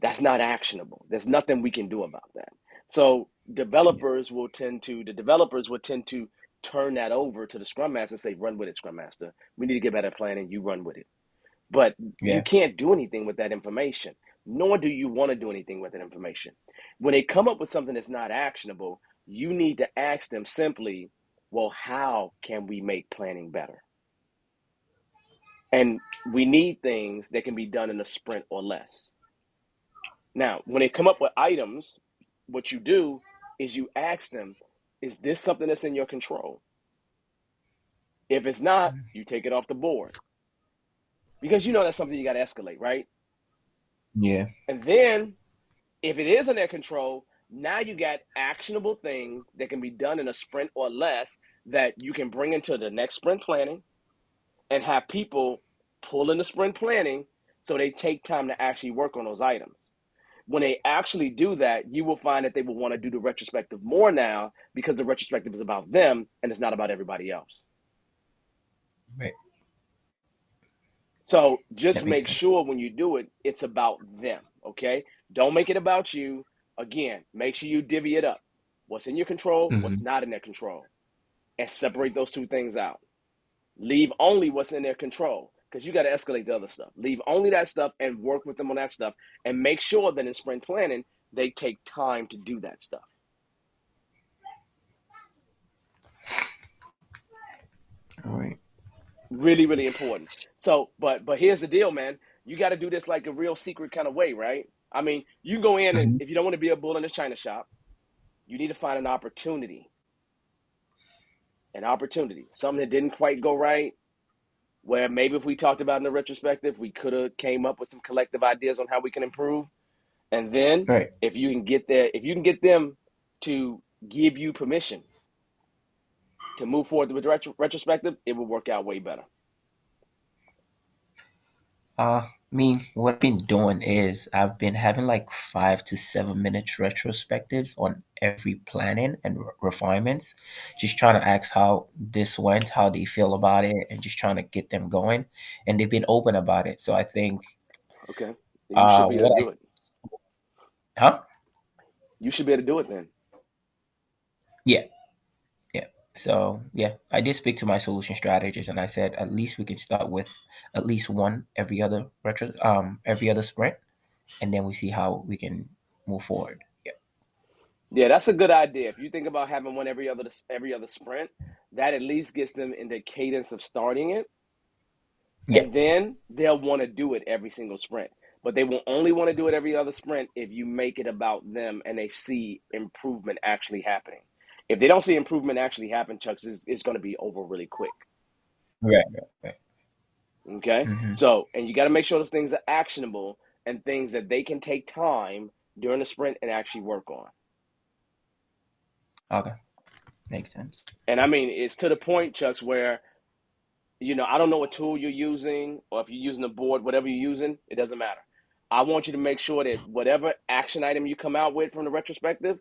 That's not actionable. There's nothing we can do about that. So Yeah. the developers will tend to turn that over to the Scrum Master and say, run with it, Scrum Master. We need to get better planning. You run with it. But you Yeah. can't do anything with that information, nor do you want to do anything with that information. When they come up with something that's not actionable, you need to ask them simply, well, how can we make planning better? And we need things that can be done in a sprint or less. Now, when they come up with items, what you do is you ask them, is this something that's in your control? If it's not, you take it off the board because you know that's something you got to escalate, right? Yeah. And then if it is in their control, now you got actionable things that can be done in a sprint or less that you can bring into the next sprint planning and have people pull in the sprint planning so they take time to actually work on those items. When they actually do that, you will find that they will want to do the retrospective more now because the retrospective is about them and it's not about everybody else. Right. So just That makes make sense. sure when you do it, it's about them. Okay. Don't make it about you. Again, make sure you divvy it up. What's in your control, what's Hmm. not in their control, and separate those two things out. Leave only what's in their control because you got to escalate the other stuff. Leave only that stuff and work with them on that stuff and make sure that in sprint planning, they take time to do that stuff. All right. Really, really important. So, but here's the deal, man. You got to do this like a real secret kind of way, right? I mean, you go in and Hmm. if you don't want to be a bull in the china shop, you need to find an opportunity, something that didn't quite go right. Where maybe if we talked about in the retrospective, we could have came up with some collective ideas on how we can improve. And then Right. if you can get them to give you permission to move forward with the retrospective, it will work out way better. I mean, what I've been doing is I've been having like 5 to 7 minute retrospectives on every planning and refinements, just trying to ask how this went, how they feel about it, and just trying to get them going. And they've been open about it. So I think, Okay, you should be able what to I, do it. huh? You should be able to do it then. Yeah, yeah. So yeah, I did speak to my solution strategist, and I said at least we can start with at least one every other sprint, and then we see how we can move forward. Yeah. Yeah, that's a good idea. If you think about having one every other sprint, that at least gets them in the cadence of starting it, Yeah. and then they'll want to do it every single sprint. But they will only want to do it every other sprint if you make it about them and they see improvement actually happening. If they don't see improvement actually happen, Chucks, it's going to be over really quick. Right. Right. Right. Okay, Hmm. so and you got to make sure those things are actionable and things that they can take time during the sprint and actually work on. Okay. Makes sense. And I mean, it's to the point, Chucks, where I don't know what tool you're using, or if you're using a board, whatever you're using, it doesn't matter. I want you to make sure that whatever action item you come out with from the retrospective,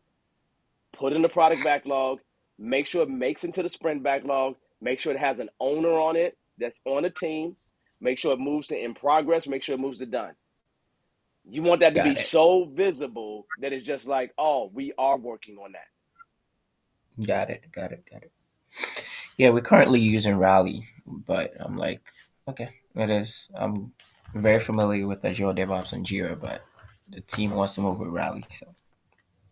put in the product backlog, make sure it makes into the sprint backlog, make sure it has an owner on it that's on a team, make sure it moves to in progress, make sure it moves to done. You want that to be Got it. so visible that it's just like, oh, we are working on that. Got it. Got it. Got it. Yeah, we're currently using Rally, but I'm like, okay, it is. I'm very familiar with Azure DevOps and Jira, but the team wants to move with Rally, so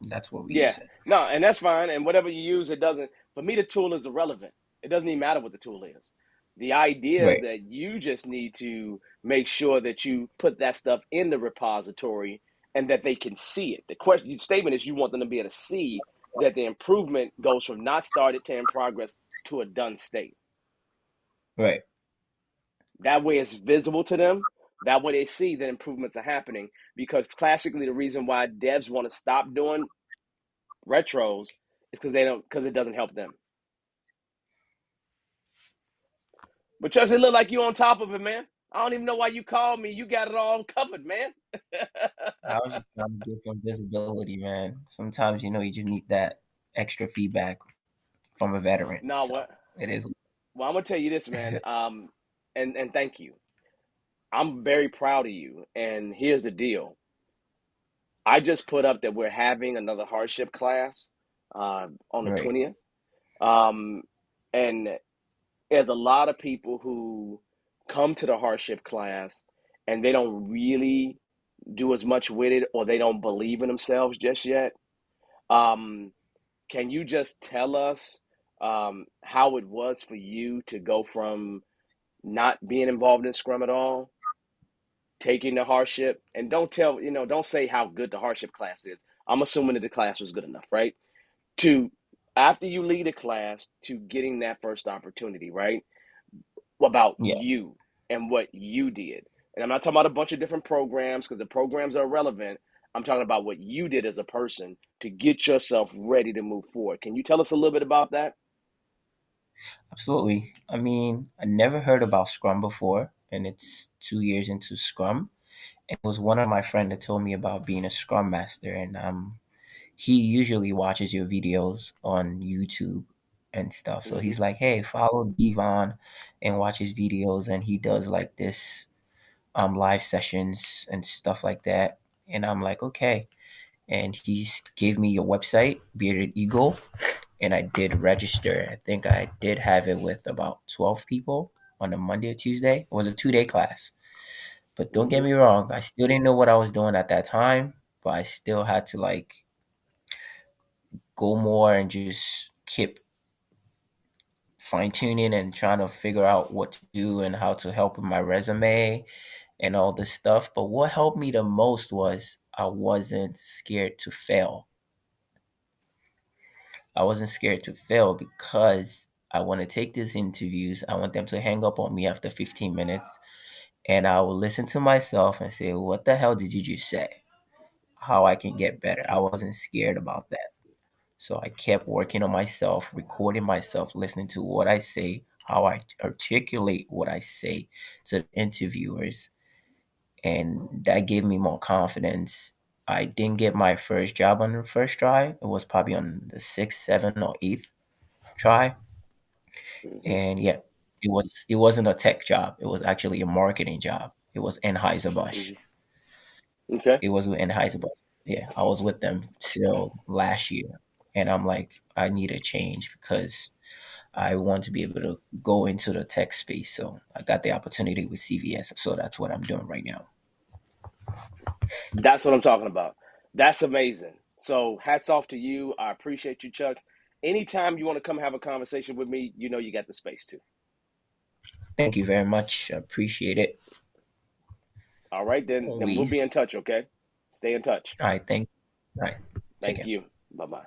that's what we Yeah, use it. no, and that's fine. And whatever you use, it doesn't. For me, the tool is irrelevant. It doesn't even matter what the tool is. The idea is Right. that you just need to make sure that you put that stuff in the repository and that they can see it. The statement is you want them to be able to see that the improvement goes from not started to in progress to a done state. Right. That way, it's visible to them. That way, they see that improvements are happening. Because classically, the reason why devs want to stop doing retros is because it doesn't help them. But Chuck, it look like you on top of it, man. I don't even know why you called me. You got it all covered, man. I was just trying to get some visibility, man. Sometimes, you just need that extra feedback from a veteran. No, So what? it is. Well, I'm gonna tell you this, man. And thank you. I'm very proud of you. And here's the deal. I just put up that we're having another hardship class on the Right. 20th. Um, and there's a lot of people who come to the hardship class and they don't really do as much with it, or they don't believe in themselves just yet. Um, can you just tell us how it was for you to go from not being involved in Scrum at all, taking the hardship, and don't say how good the hardship class is. I'm assuming that the class was good enough, right? To After you lead a class to getting that first opportunity, right? About Yeah, you and what you did. And I'm not talking about a bunch of different programs because the programs are relevant. I'm talking about what you did as a person to get yourself ready to move forward. Can you tell us a little bit about that? absolutely. I mean, I never heard about Scrum before, and it's 2 years into Scrum. It was one of my friend that told me about being a Scrum Master, and he usually watches your videos on YouTube and stuff. So Mm-hmm. he's like, "Hey, follow Devon and watch his videos." And he does like this live sessions and stuff like that. And I'm like, okay. And he gave me your website, Bearded Eagle, and I did register. I think I did have it with about 12 people on a Monday or Tuesday. It was a 2 day class. But don't get Mm-hmm. me wrong, I still didn't know what I was doing at that time, but I still had to like go more and just keep fine tuning and trying to figure out what to do and how to help with my resume and all this stuff. But what helped me the most was I wasn't scared to fail. I wasn't scared to fail because I want to take these interviews. I want them to hang up on me after 15 minutes and I will listen to myself and say, what the hell did you just say? How I can get better. I wasn't scared about that. So I kept working on myself, recording myself, listening to what I say, how I articulate what I say to the interviewers. And that gave me more confidence. I didn't get my first job on the first try. It was probably on the sixth, seventh, or eighth try. Mm-hmm. And yeah, it wasn't a tech job. It was actually a marketing job. It was Anheuser-Busch. Mm-hmm. Okay. It was with Anheuser-Busch. Yeah, I was with them till last year. And I'm like, I need a change because I want to be able to go into the tech space. So I got the opportunity with CVS. So that's what I'm doing right now. That's what I'm talking about. That's amazing. So hats off to you. I appreciate you, Chuck. Anytime you want to come have a conversation with me, you know you got the space to. Thank you very much. I appreciate it. All right, then we'll Always. be in touch, okay? Stay in touch. All right. All right. Take Thank care. you. Bye bye.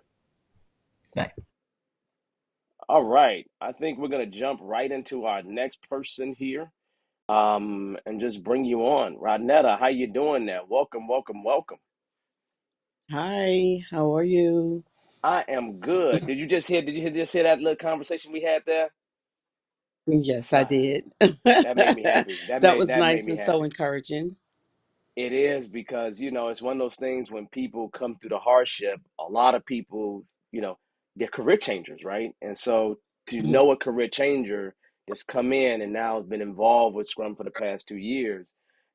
Bye. All right. I think we're gonna jump right into our next person here. And just bring you on. Rodnetta, how you doing there? Welcome, welcome, welcome. Hi, how are you? I am good. Did you just hear that little conversation we had there? Yes, I Ah, did. that made me happy. That was That made nice me and so happy. encouraging. It is because, it's one of those things when people come through the hardship, a lot of people, they're career changers, right? And so to Mhm. know a career changer that's come in and now has been involved with Scrum for the past 2 years,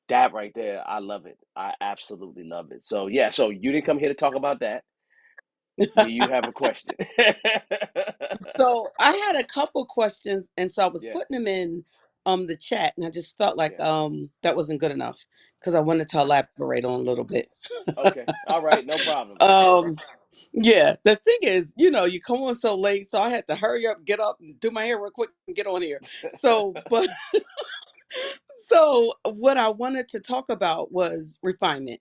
that right there, I love it. I absolutely love it. So yeah, so you didn't come here to talk about that. Do you have a question? So I had a couple questions, and so I was Yeah, putting them in the chat, and I just felt like yeah. that wasn't good enough because I wanted to elaborate on a little bit. Okay. All right, no problem. um yeah, the thing is, you come on so late, so I had to hurry up, get up, and do my hair real quick and get on here. So what I wanted to talk about was refinement.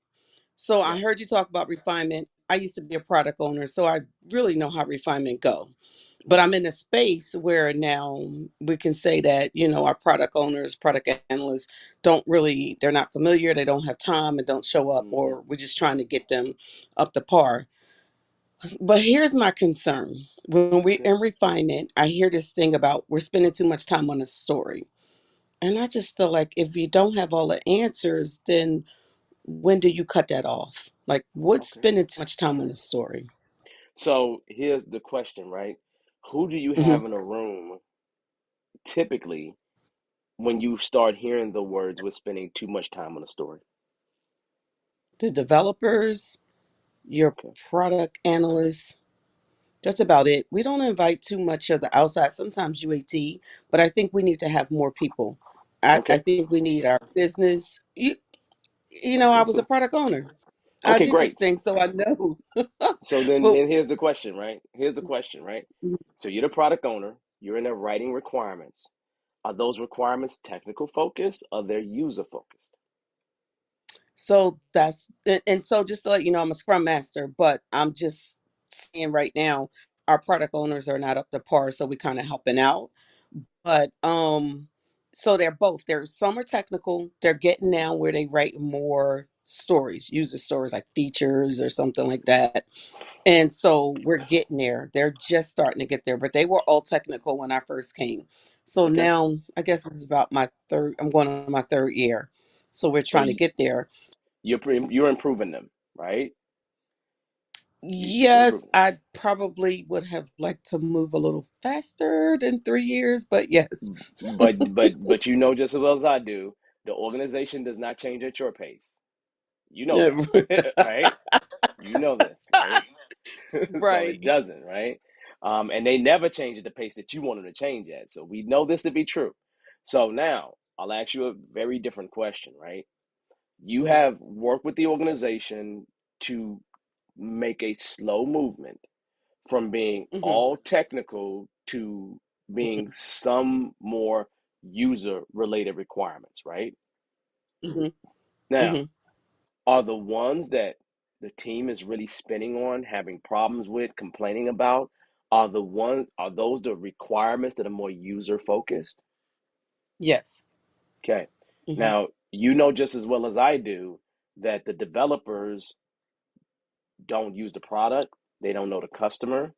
So I Yes. heard you talk about refinement. I used to be a product owner, so I really know how refinement go. But I'm Okay. in a space where now we can say that, our product owners, product analysts they're not familiar, they don't have time and don't show up, Hmm. or we're just trying to get them up to par. But here's my concern. When we're Okay. in refinement, I hear this thing about we're spending too much time on a story. And I just feel like if you don't have all the answers, then when do you cut that off? Like, what's Okay. spending too much time on a story? So here's the question, right? Who do you Hmm. have in a room typically when you start hearing the words "we're spending too much time on a story"? The developers, your Okay. product analysts, that's about it. We don't invite too much of the outside, sometimes UAT, but I think we need to have more people. I Okay. think we need our business. I Okay. was a product owner. I Okay, did this great. thing, so I know. So then, But then here's the question, right? Here's the question, right? So you're the product owner. You're in there writing requirements. Are those requirements technical focused or they're user focused? so and so just to let you know, I'm a scrum master, but I'm just saying right now, our product owners are not up to par, so we kind of helping out. But so they're both. There's some are technical. They're getting now where they write more stories, user stories like features or something like that. And so we're getting there. They're just starting to get there, but they were all technical when I first came. So Okay. now I guess this is about my third, I'm going on my third year. So we're So trying to get there. you're improving them, right? You're Yes, improving I probably would have liked to move a little faster than 3 years, but yes. them. But you know just as well as I do, the organization does not change at your pace. You know Yeah. that, right? You know this, right? So it Right. doesn't, right? And they never change at the pace that you want them to change at. So we know this to be true. So now I'll ask you a very different question, right? You Hmm. have worked with the organization to make a slow movement from being Hmm. all technical to being some more user related requirements, right? Hmm. Now, Hmm. are the ones that the team is really spinning on, having problems with, complaining about, are those the requirements that are more user focused? Yes. Okay. Hmm. Now, you know just as well as I do that the developers don't use the product, they don't know the customer,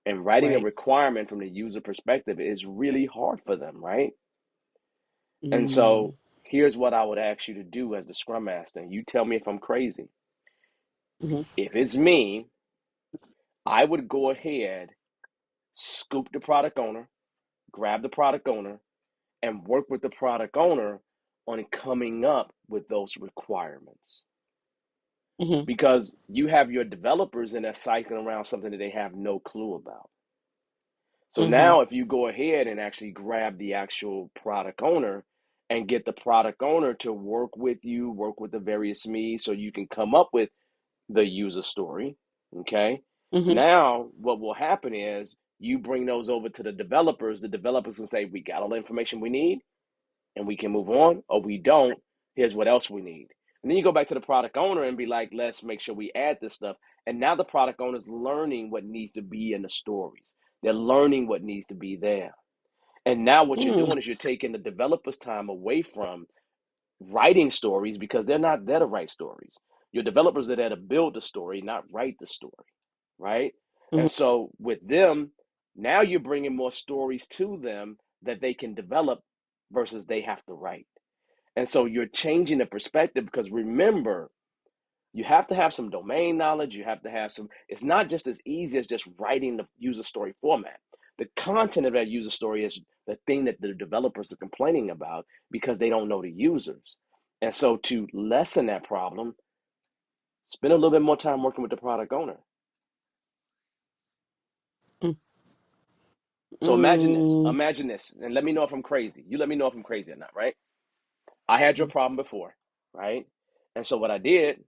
and writing a Right. requirement from the user perspective is really hard for them, right? And Mm-hmm. so here's what I would ask you to do as the scrum master. And you tell me if I'm crazy. If it's me, I would go ahead, scoop the product owner, grab the product owner, and work with the product owner on coming up with those requirements. Hmm. Because you have your developers in there cycling around something that they have no clue about. So Hmm. now, if you go ahead and actually grab the actual product owner and get the product owner to work with you, work with the various me, so you can come up with the user story, okay? Hmm. Now, what will happen is you bring those over to the developers. The developers can say, we got all the information we need and we can move on, or we don't. Here's what else we need. And then you go back to the product owner and be like, let's make sure we add this stuff. And now the product owner is learning what needs to be in the stories. They're learning what needs to be there. And now what you're Mm. doing is you're taking the developer's time away from writing stories because they're not there to write stories. Your developers are there to build the story, not write the story, right? And Mhm. so with them, now you're bringing more stories to them that they can develop versus they have to write. And so you're changing the perspective because remember, you have to have some domain knowledge. You have to have some, it's not just as easy as just writing the user story format. The content of that user story is the thing that the developers are complaining about because they don't know the users. And so to lessen that problem, spend a little bit more time working with the product owner. Mm. So imagine this, Mm. and let me know if I'm crazy. You let me know if I'm crazy or not, right? I had your Mm. problem before, right? And so what I did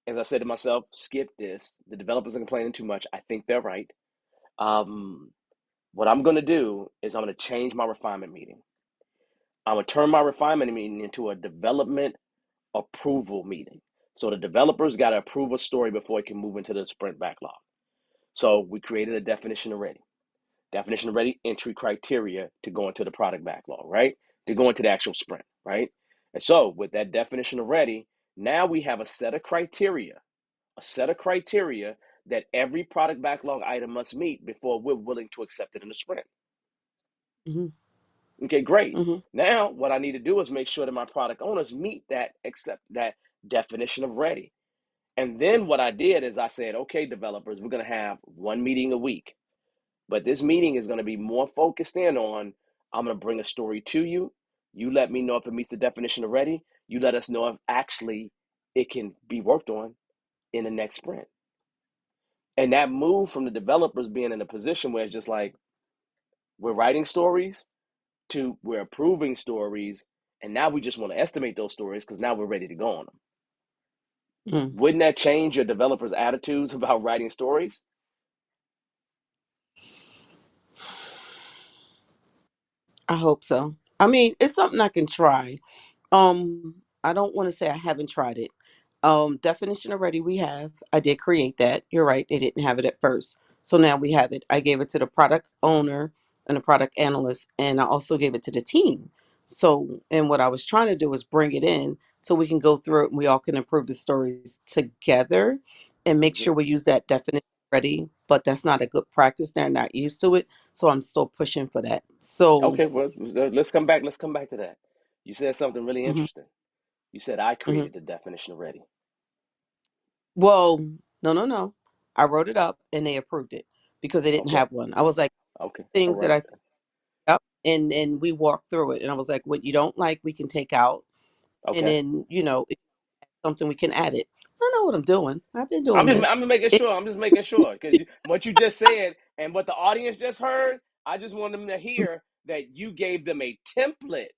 is I said to myself, skip this. The developers are complaining too much. I think they're right. Um, what I'm going to do is I'm going to change my refinement meeting. I'm going to turn my refinement meeting into a development approval meeting. So the developers got to approve a story before it can move into the sprint backlog. So we created a definition already. Definition of ready, entry criteria to go into the product backlog, right? To go into the actual sprint, right? And so with that definition of ready, now we have a set of criteria that every product backlog item must meet before we're willing to accept it in the sprint. Mhm. Okay, great. Mhm. Now what I need to do is make sure that my product owners meet that, accept that definition of ready. And then what I did is I said, okay, developers, we're going to have one meeting a week. But this meeting is going to be more focused in on I'm going to bring a story to you. You let me know if it meets the definition of ready. You let us know if actually it can be worked on in the next sprint. And that move from the developers being in a position where it's just like we're writing stories to we're approving stories. And now we just want to estimate those stories because now we're ready to go on them. Mm. Wouldn't that change your developers' attitudes about writing stories? I hope so. I mean, it's something I can try. I don't want to say I haven't tried it. Definition already we have. I did create that. You're right. They didn't have it at first. So now we have it. I gave it to the product owner and the product analyst, and I also gave it to the team. So, and what I was trying to do was bring it in so we can go through it and we all can improve the stories together and make Mhm. sure we use that definition already. But that's not a good practice. They're not used to it. So I'm still pushing for that. So, Okay, well, let's come back. Let's come back to that. You said something really mhm, interesting. You said I mhm. created the definition already. Well, no, no, no. I wrote it up and they approved it because they didn't Okay, have one. I was like, okay, all things that right. I up and we walked through it and I was like, what you don't like, we can take out. And Okay. then, if something we can add it. I know what I'm doing. I've been doing I'm this. just making It, sure. I'm just making sure because what you just said and what the audience just heard, I just want them to hear that you gave them a template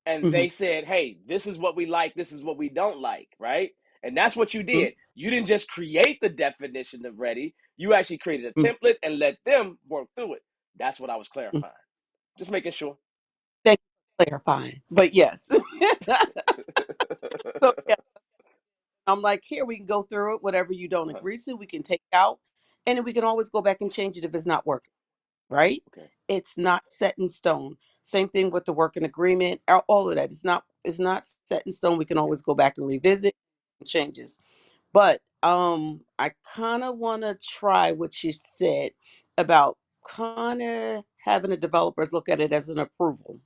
and mm-hmm, they said, "Hey, this is what we like. This is what we don't like." Right? And that's what you hmm did. You didn't just create the definition of ready. You actually created a hmm template and let them work through it. That's what I was hmm clarifying. Just making sure. Thank you for clarifying. But yes. So yeah, I'm like, here we can go through it. Whatever you don't Uh-huh. agree to, we can take out. And then we can always go back and change it if it's not working. Right? Okay. It's not set in stone. Same thing with the working agreement, all of that. It's not set in stone. We can always go back and revisit changes. But I kind of want to try what you said about kind of having the developers look at it as an approval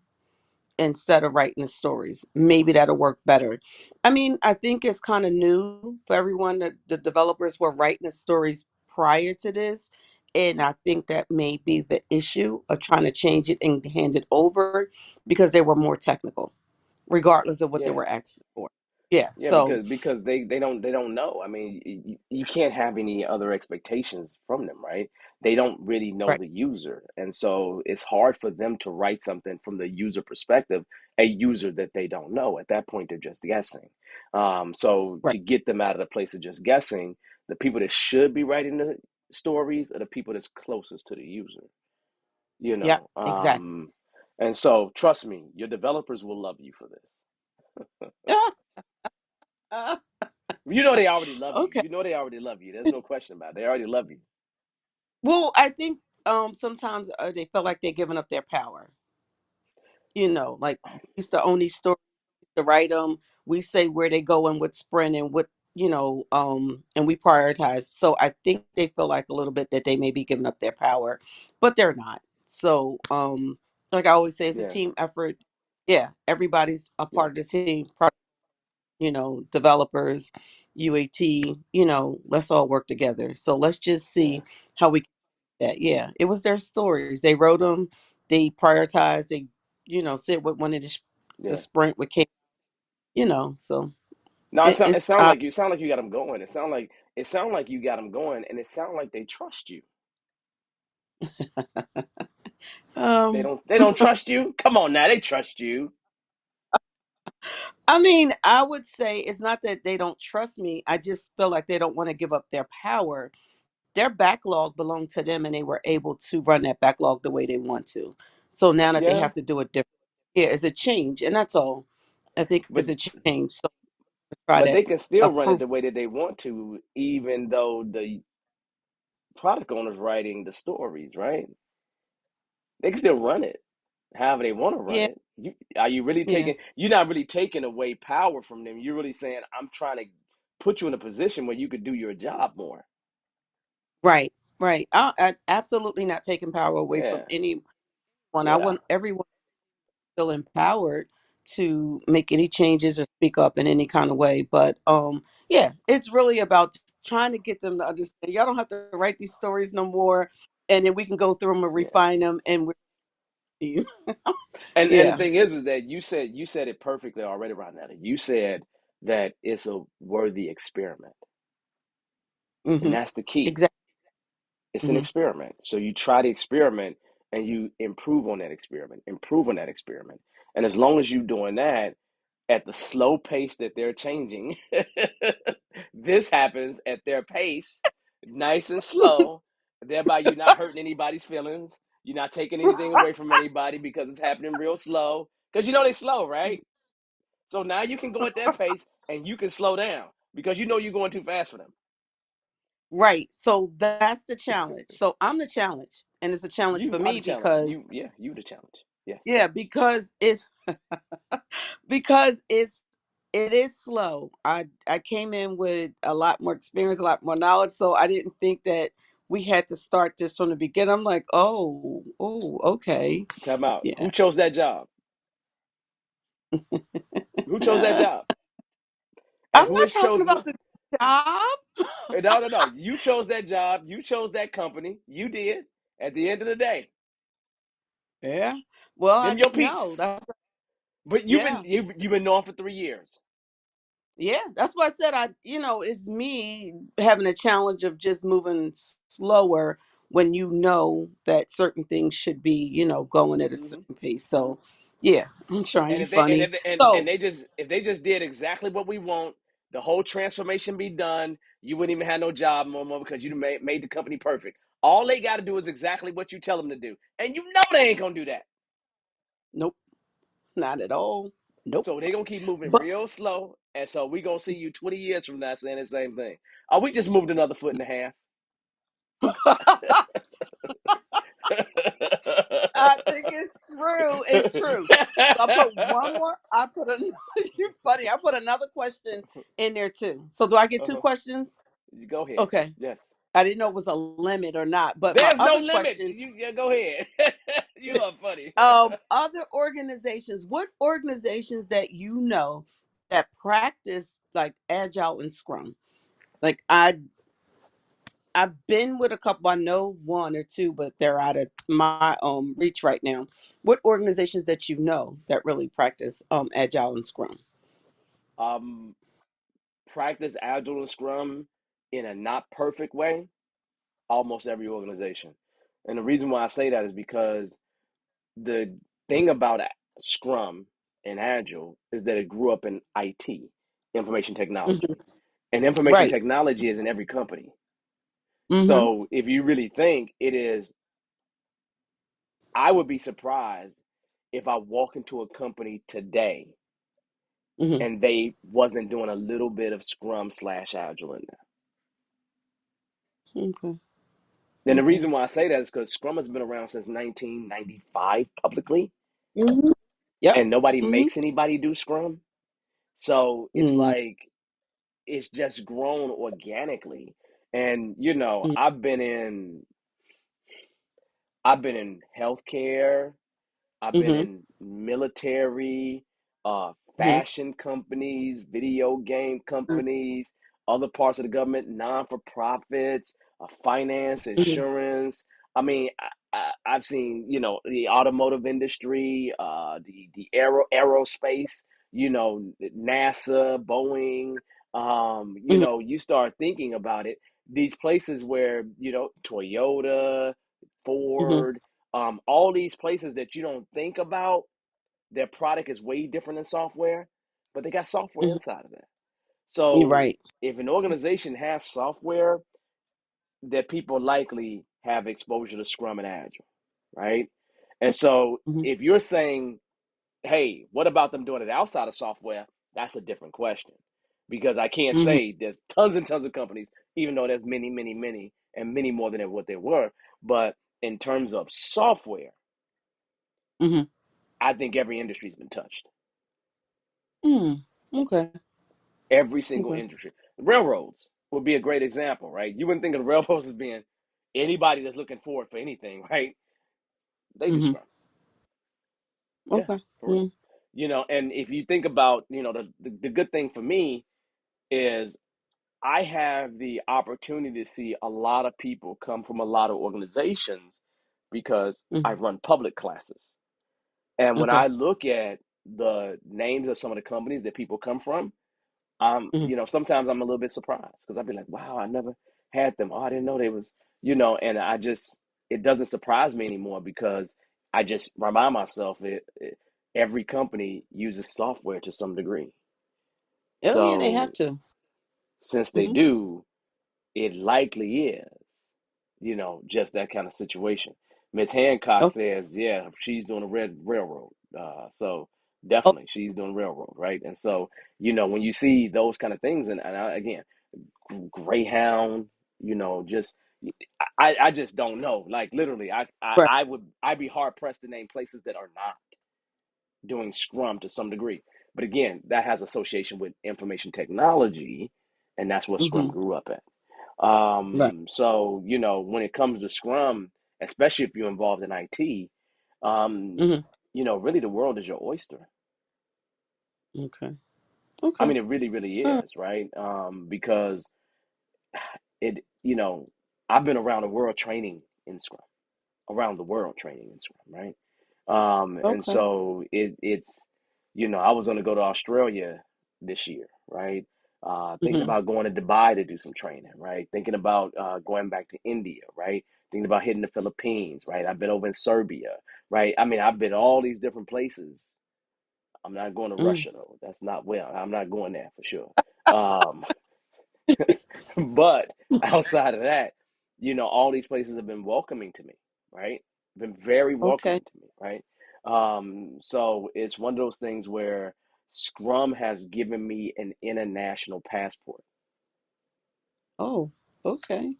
instead of writing the stories. Maybe that'll work better. I mean, I think it's kind of new for everyone that the developers were writing the stories prior to this. And I think that may be the issue of trying to change it and hand it over because they were more technical, regardless of what they Yeah. were asking for. Yeah. Yeah, So, because they don't know. I mean, you can't have any other expectations from them, right? They don't really know right, the user, and so it's hard for them to write something from the user perspective, a user that they don't know. At that point, they're just guessing. So right. to get them out of the place of just guessing, the people that should be writing the stories are the people that's closest to the user. You Yeah, know, exactly. and so trust me, your developers will love you for this. You know they already love you. Okay. You know they already love you. There's no question about it. They already love you. Well, I think sometimes they feel like they're giving up their power. Like we used to own these stories, to write them. We say where they go and what sprint and what and we prioritize. So I think they feel like a little bit that they may be giving up their power, but they're not. So like I always say, it's a Yeah, team effort. Yeah, everybody's a yeah, part of the team. Developers, UAT. Let's all work together. So let's just yeah. see how we that. Yeah, it was their stories. They wrote them. They prioritized. They said what wanted the Yeah. sprint what came. So No, it, it it's sound like you got them going. It sound like you got them going, and it sound like they trust you. um They don't trust you. Come on now, they trust you. I mean, I would say it's not that they don't trust me. I just feel like they don't want to give up their power. Their backlog belonged to them and they were able to run that backlog the way they want to. So now that they Yeah, have to do it different, yeah, it's a change. And that's all. I think but it's a change. So try but to they can still run it approve. the way that they want to, even though the product owner's writing the stories, right? They can still run it however they want to run Yeah, it. Are you really yeah. taking? You're not really taking away power from them. You're really saying, I'm trying to put you in a position where you could do your job more. Right, right. I absolutely not taking power away from Yeah, anyone. I yeah. want everyone feel empowered to make any changes or speak up in any kind of way. But yeah, it's really about just trying to get them to understand. Y'all don't have to write these stories no more, and then we can go through them and Yeah. refine them. And And the yeah, thing is that you said it perfectly already, Ronetta. You said that it's a worthy experiment, and hmm that's the key. exactly. It's an Hmm. experiment. So you try the experiment and you improve on that experiment, improve on that experiment. And as long as you're doing that at the slow pace that they're changing, this happens at their pace, nice and slow. Thereby, you're not hurting anybody's feelings. You're not taking anything away from anybody because it's happening real slow. Because you know they're slow, right? So now you can go at their pace and you can slow down because you know you're going too fast for them. Right. So that's the challenge. So I'm the challenge, and it's a challenge for You are the me challenge. because You the challenge. Yes. yeah, because it is slow. I came in with a lot more experience, a lot more knowledge, so I didn't think that we had to start this from the beginning. I'm like, oh, okay, Time out. yeah. Who chose that job? Who chose that job? And I'm who not has talking chosen? about the job. No, no, no. You chose that job. You chose that company. You did. At the end of the day, Yeah. Well, I them your didn't know. peeps. But Yeah. you've been knowing for 3 years. Yeah, that's why I said it's me having a challenge of just moving slower when you know that certain things should be, going at a Hmm. certain pace. So, yeah, I'm trying. And You if they funny. So, if they just did exactly what we want, the whole transformation be done. You wouldn't even have no job no more because you made the company perfect. All they got to do is exactly what you tell them to do, and you know they ain't gonna do that. nope, not at all. Nope. So they're gonna keep moving But real slow. And so we gonna see you 20 years from now saying the same thing. Oh, we just moved another foot and a half. I think it's true. It's true. So I put one more. I put another. You're funny. I put another question in there too. So do I get two Uh-huh. questions? You go ahead. Okay. Yes. I didn't know it was a limit or not. But my There's no other limit. question, You yeah, go ahead. You are funny. other organizations, what organizations that that practice like agile and scrum? Like I've been with a couple, I know one or two, but they're out of my reach right now. What organizations that that really practice agile and scrum? Um, Practice Agile and Scrum in a not perfect way. Almost every organization, and the reason why I say that is because the thing about Scrum and Agile is that it grew up in IT, information Hmm. technology, and information Right. technology is in every company. Mm-hmm. So if you really think it is, I would be surprised if I walk into a company today Hmm. and they wasn't doing a little bit of Scrum slash Agile in there. Okay. And the Okay. reason why I say that is because Scrum has been around since 1995 publicly, Hmm. Yep. and nobody Hmm. makes anybody do Scrum. So it's like it's just grown organically. And Mm, I've been in healthcare, I've been mhm, in military, mhm, fashion companies, video game companies, other parts of the government, non-for-profits, finance, mhm, insurance. I mean, I've seen, the automotive industry, the aerospace, NASA, Boeing. mhm, You start thinking about it. These places where, Toyota, mhm, Ford, all these places that you don't think about, their product is way different than software, but they got software mhm. inside of that. You're So right. if an organization has software, that people likely have exposure to Scrum and Agile, right? And so Mhm, if you're saying, hey, what about them doing it outside of software? That's a different question. Because I can't mhm, say there's tons and tons of companies, even though there's many, many, many, and many more than what there were. But in terms of software, mhm. I think every industry's been touched. Mm. Okay. Every single Okay. industry. Railroads would be a great example, right? You wouldn't think of the railroads as being anybody that's looking forward for anything, right? They do Mhm. Scrum. Yeah, Okay. for real. Mm. And if you think about, the good thing for me is I have the opportunity to see a lot of people come from a lot of organizations because I Mhm. run public classes. And when Okay. I look at the names of some of the companies that people come from, Mhm. sometimes I'm a little bit surprised because I'd be like, wow, I never had them. Oh, I didn't know they was, and it doesn't surprise me anymore because I just remind myself every company uses software to some degree. Oh yeah, they have So to. since they Mhm. do, it likely is, just that kind of situation. Miss Hancock Oh. says, yeah, she's doing a red railroad. So Oh. definitely she's doing railroad, right? And so, when you see those kind of things, again, Greyhound, just I just don't know. Like literally, Right. I'd be hard pressed to name places that are not doing Scrum to some degree. But again, that has association with information technology, and that's what Scrum Mhm. grew up at. Right. So when it comes to Scrum, especially if you're involved in IT, um, Mhm. really the world is your oyster. Okay. I Okay. mean, it really, really All right. is, right? Because it, I've been around the world training in Scrum, around the world training in Scrum, right? And Okay. so it's, I was going to go to Australia this year, right? Thinking Mhm. about going to Dubai to do some training, right? Thinking about going back to India, right? Thinking about hitting the Philippines, right? I've been over in Serbia, right? I mean, I've been all these different places. I'm not going to Mm. Russia though. That's not where I'm not going there for sure. Um, but outside of that, all these places have been welcoming to me, right? Been very Okay. welcoming to me, right? So it's one of those things where Scrum has given me an international passport, Oh. Okay.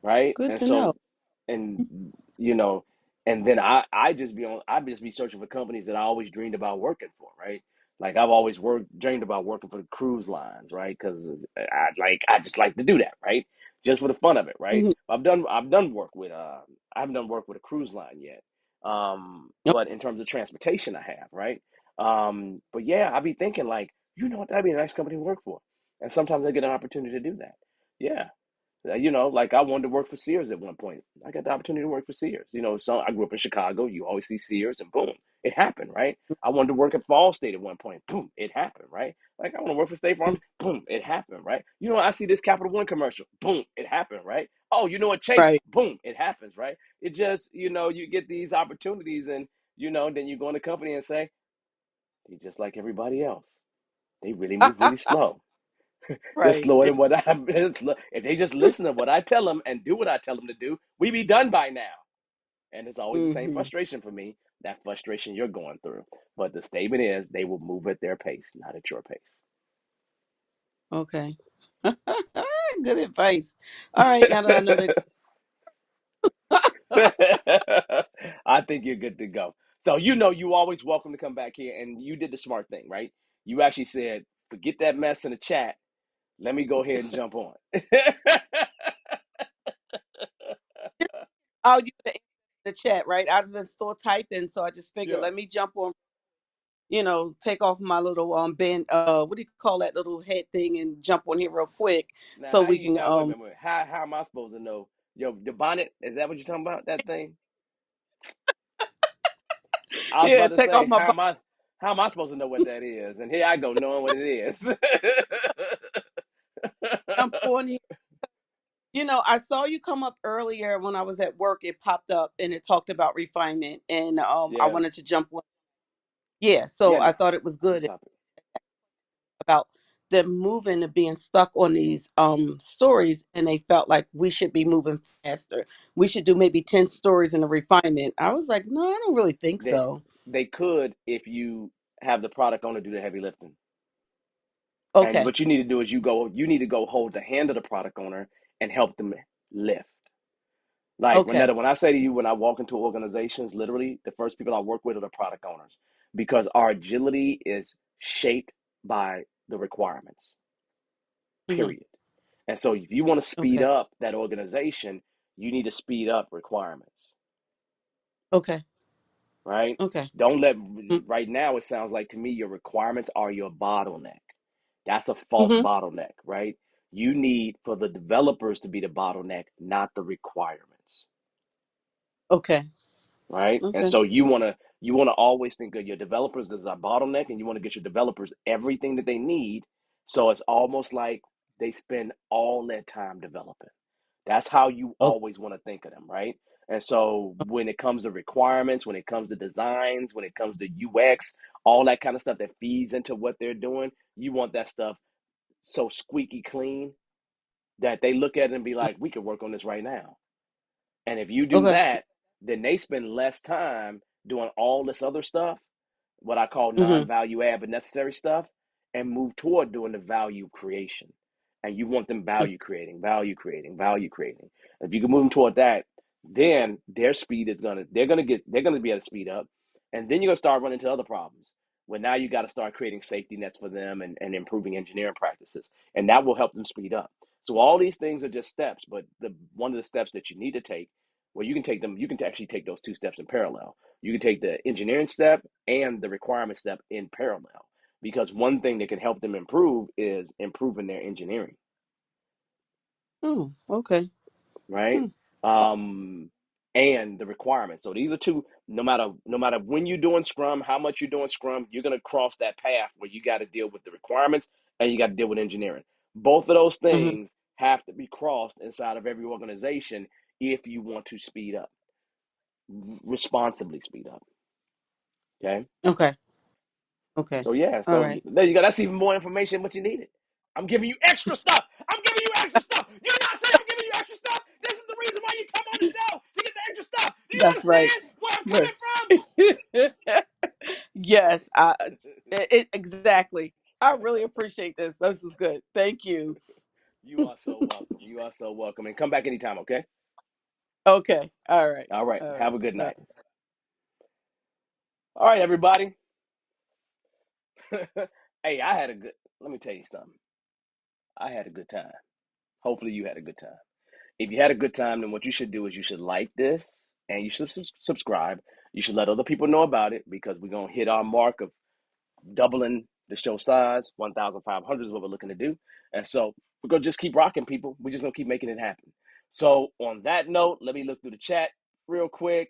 right? Good And to know. so, and you know, and then I just be searching for companies that I always dreamed about working for, right? Like I've always dreamed about working for the cruise lines, right? Because I just like to do that, right? Just for the fun of it, right? Mhm. I've done work with I haven't done work with a cruise line yet, Oh, but in terms of transportation, I have, right? But yeah, I be thinking like, what, that'd be a nice company to work for, and sometimes I get an opportunity to do that. Yeah, like I wanted to work for Sears at one point. I got the opportunity to work for Sears. So I grew up in Chicago. You always see Sears, and boom, it happened, right? I wanted to work at Fall State at one point. Boom, it happened, right? Like I want to work for State Farm. Boom, it happened, right? I see this Capital One commercial. Boom, it happened, right? Oh, what, Chase? right. Boom, it happens, right? It just, you get these opportunities, and then you go in the company and say, they just like everybody else. They really move really slow. They're Right. slower than what I'm. If they just listen to what I tell them and do what I tell them to do, we be done by now. And it's always the same Mhm. frustration for me. That frustration you're going through. But the statement is, they will move at their pace, not at your pace. Okay. Good advice. All right. Now that I know that. I think you're good to go. So you always welcome to come back here, and you did the smart thing, right? You actually said, forget that mess in the chat. Let me go ahead and jump on. Oh, you put the chat, right? I've been still typing, so I just figured Yeah. let me jump on, take off my little band what do you call that little head thing and jump on here real quick Now, so how we you can now? Wait a minute. Wait. How am I supposed to know? Yo, the bonnet, is that what you're talking about? That thing? I was yeah, about to take off say, my how am I supposed to know what that is? And here I go knowing what it is. jump on here. I saw you come up earlier when I was at work. It popped up and it talked about refinement, and I Yeah. wanted to jump on. Yeah, Yeah. so I thought it was Good good topic. about them moving and being stuck on these stories, and they felt like we should be moving faster. We should do maybe 10 stories in the refinement. I was like, no, I don't really think They so. they could if you have the product owner do the heavy lifting. And Okay. what you need to do is you need to go hold the hand of the product owner and help them lift. Like Okay. Renetta, when I say to you, when I walk into organizations, literally the first people I work with are the product owners because our agility is shaped by the requirements, Hmm. period. And so if you want to speed Okay. up that organization, you need to speed up requirements, Okay. right? Okay. Don't let, Mm-hmm. right now, it sounds like to me your requirements are your bottleneck. That's a false Mm-hmm. bottleneck, right? You need for the developers to be the bottleneck, not the requirements, Okay. right? And Okay. so you want to always think of your developers as a bottleneck, and you want to get your developers everything that they need. So it's almost like they spend all their time developing. That's how you Okay. always want to think of them, right? And so when it comes to requirements, when it comes to designs, when it comes to UX, all that kind of stuff that feeds into what they're doing, you want that stuff so squeaky clean that they look at it and be like, we could work on this right now. And if you do Okay. that, then they spend less time doing all this other stuff, what I call Mm-hmm. non-value add but necessary stuff, and move toward doing the value creation. And you want them value creating, value creating, value creating. If you can move them toward that, then their speed is they're gonna be able to speed up, and then you're gonna start running into other problems. Well, now you got to start creating safety nets for them and improving engineering practices, and that will help them speed up. So all these things are just steps, but the one of the steps that you need to take, well, you can take them, you can actually take those two steps in parallel. You can take the engineering step and the requirement step in parallel, because one thing that can help them improve is improving their engineering, Oh, okay. right? Hmm. Um, and the requirements. So these are two. No matter when you're doing Scrum, how much you're doing Scrum, you're gonna cross that path where you got to deal with the requirements and you got to deal with engineering. Both of those Mm-hmm. things have to be crossed inside of every organization if you want to speed up, responsibly speed up. Okay. Okay. Okay. So yeah, All so right. there you go. That's even more information than what you needed. I'm giving you extra stuff. I'm giving you extra stuff. You not say I'm giving you extra stuff. This is the reason why you come on the show to get the extra stuff. Do you That's right. understand where I'm Right. coming from? Yes. Exactly. I really appreciate this. This was good. Thank you. You are so welcome. You are so welcome. And come back anytime, okay? Okay. All right. All right. All Have right. a good Bye. night. All right, everybody. Hey, let me tell you something. I had a good time. Hopefully, you had a good time. If you had a good time, then what you should do is you should like this and you should subscribe. You should let other people know about it because we're going to hit our mark of doubling the show size. 1,500 is what we're looking to do. And so we're going to just keep rocking, people. We're just going to keep making it happen. So, on that note, let me look through the chat real quick.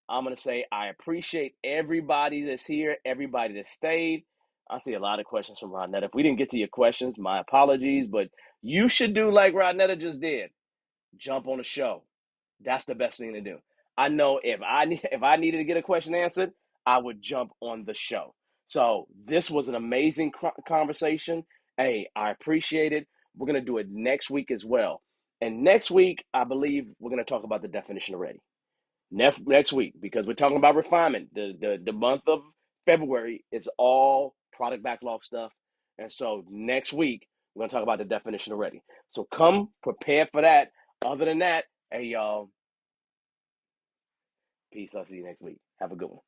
I'm going to say I appreciate everybody that's here, everybody that stayed. I see a lot of questions from Ronetta. If we didn't get to your questions, my apologies, but you should do like Ronetta just did, jump on the show. That's the best thing to do. I know if I needed to get a question answered, I would jump on the show. So this was an amazing conversation. Hey, I appreciate it. We're gonna do it next week as well. And next week, I believe we're gonna talk about the definition of ready. Next week, because we're talking about refinement. The month of February is all product backlog stuff. And so next week, we're gonna talk about the definition of ready. So come prepared for that. Other than that, hey y'all, peace. I'll see you next week. Have a good one.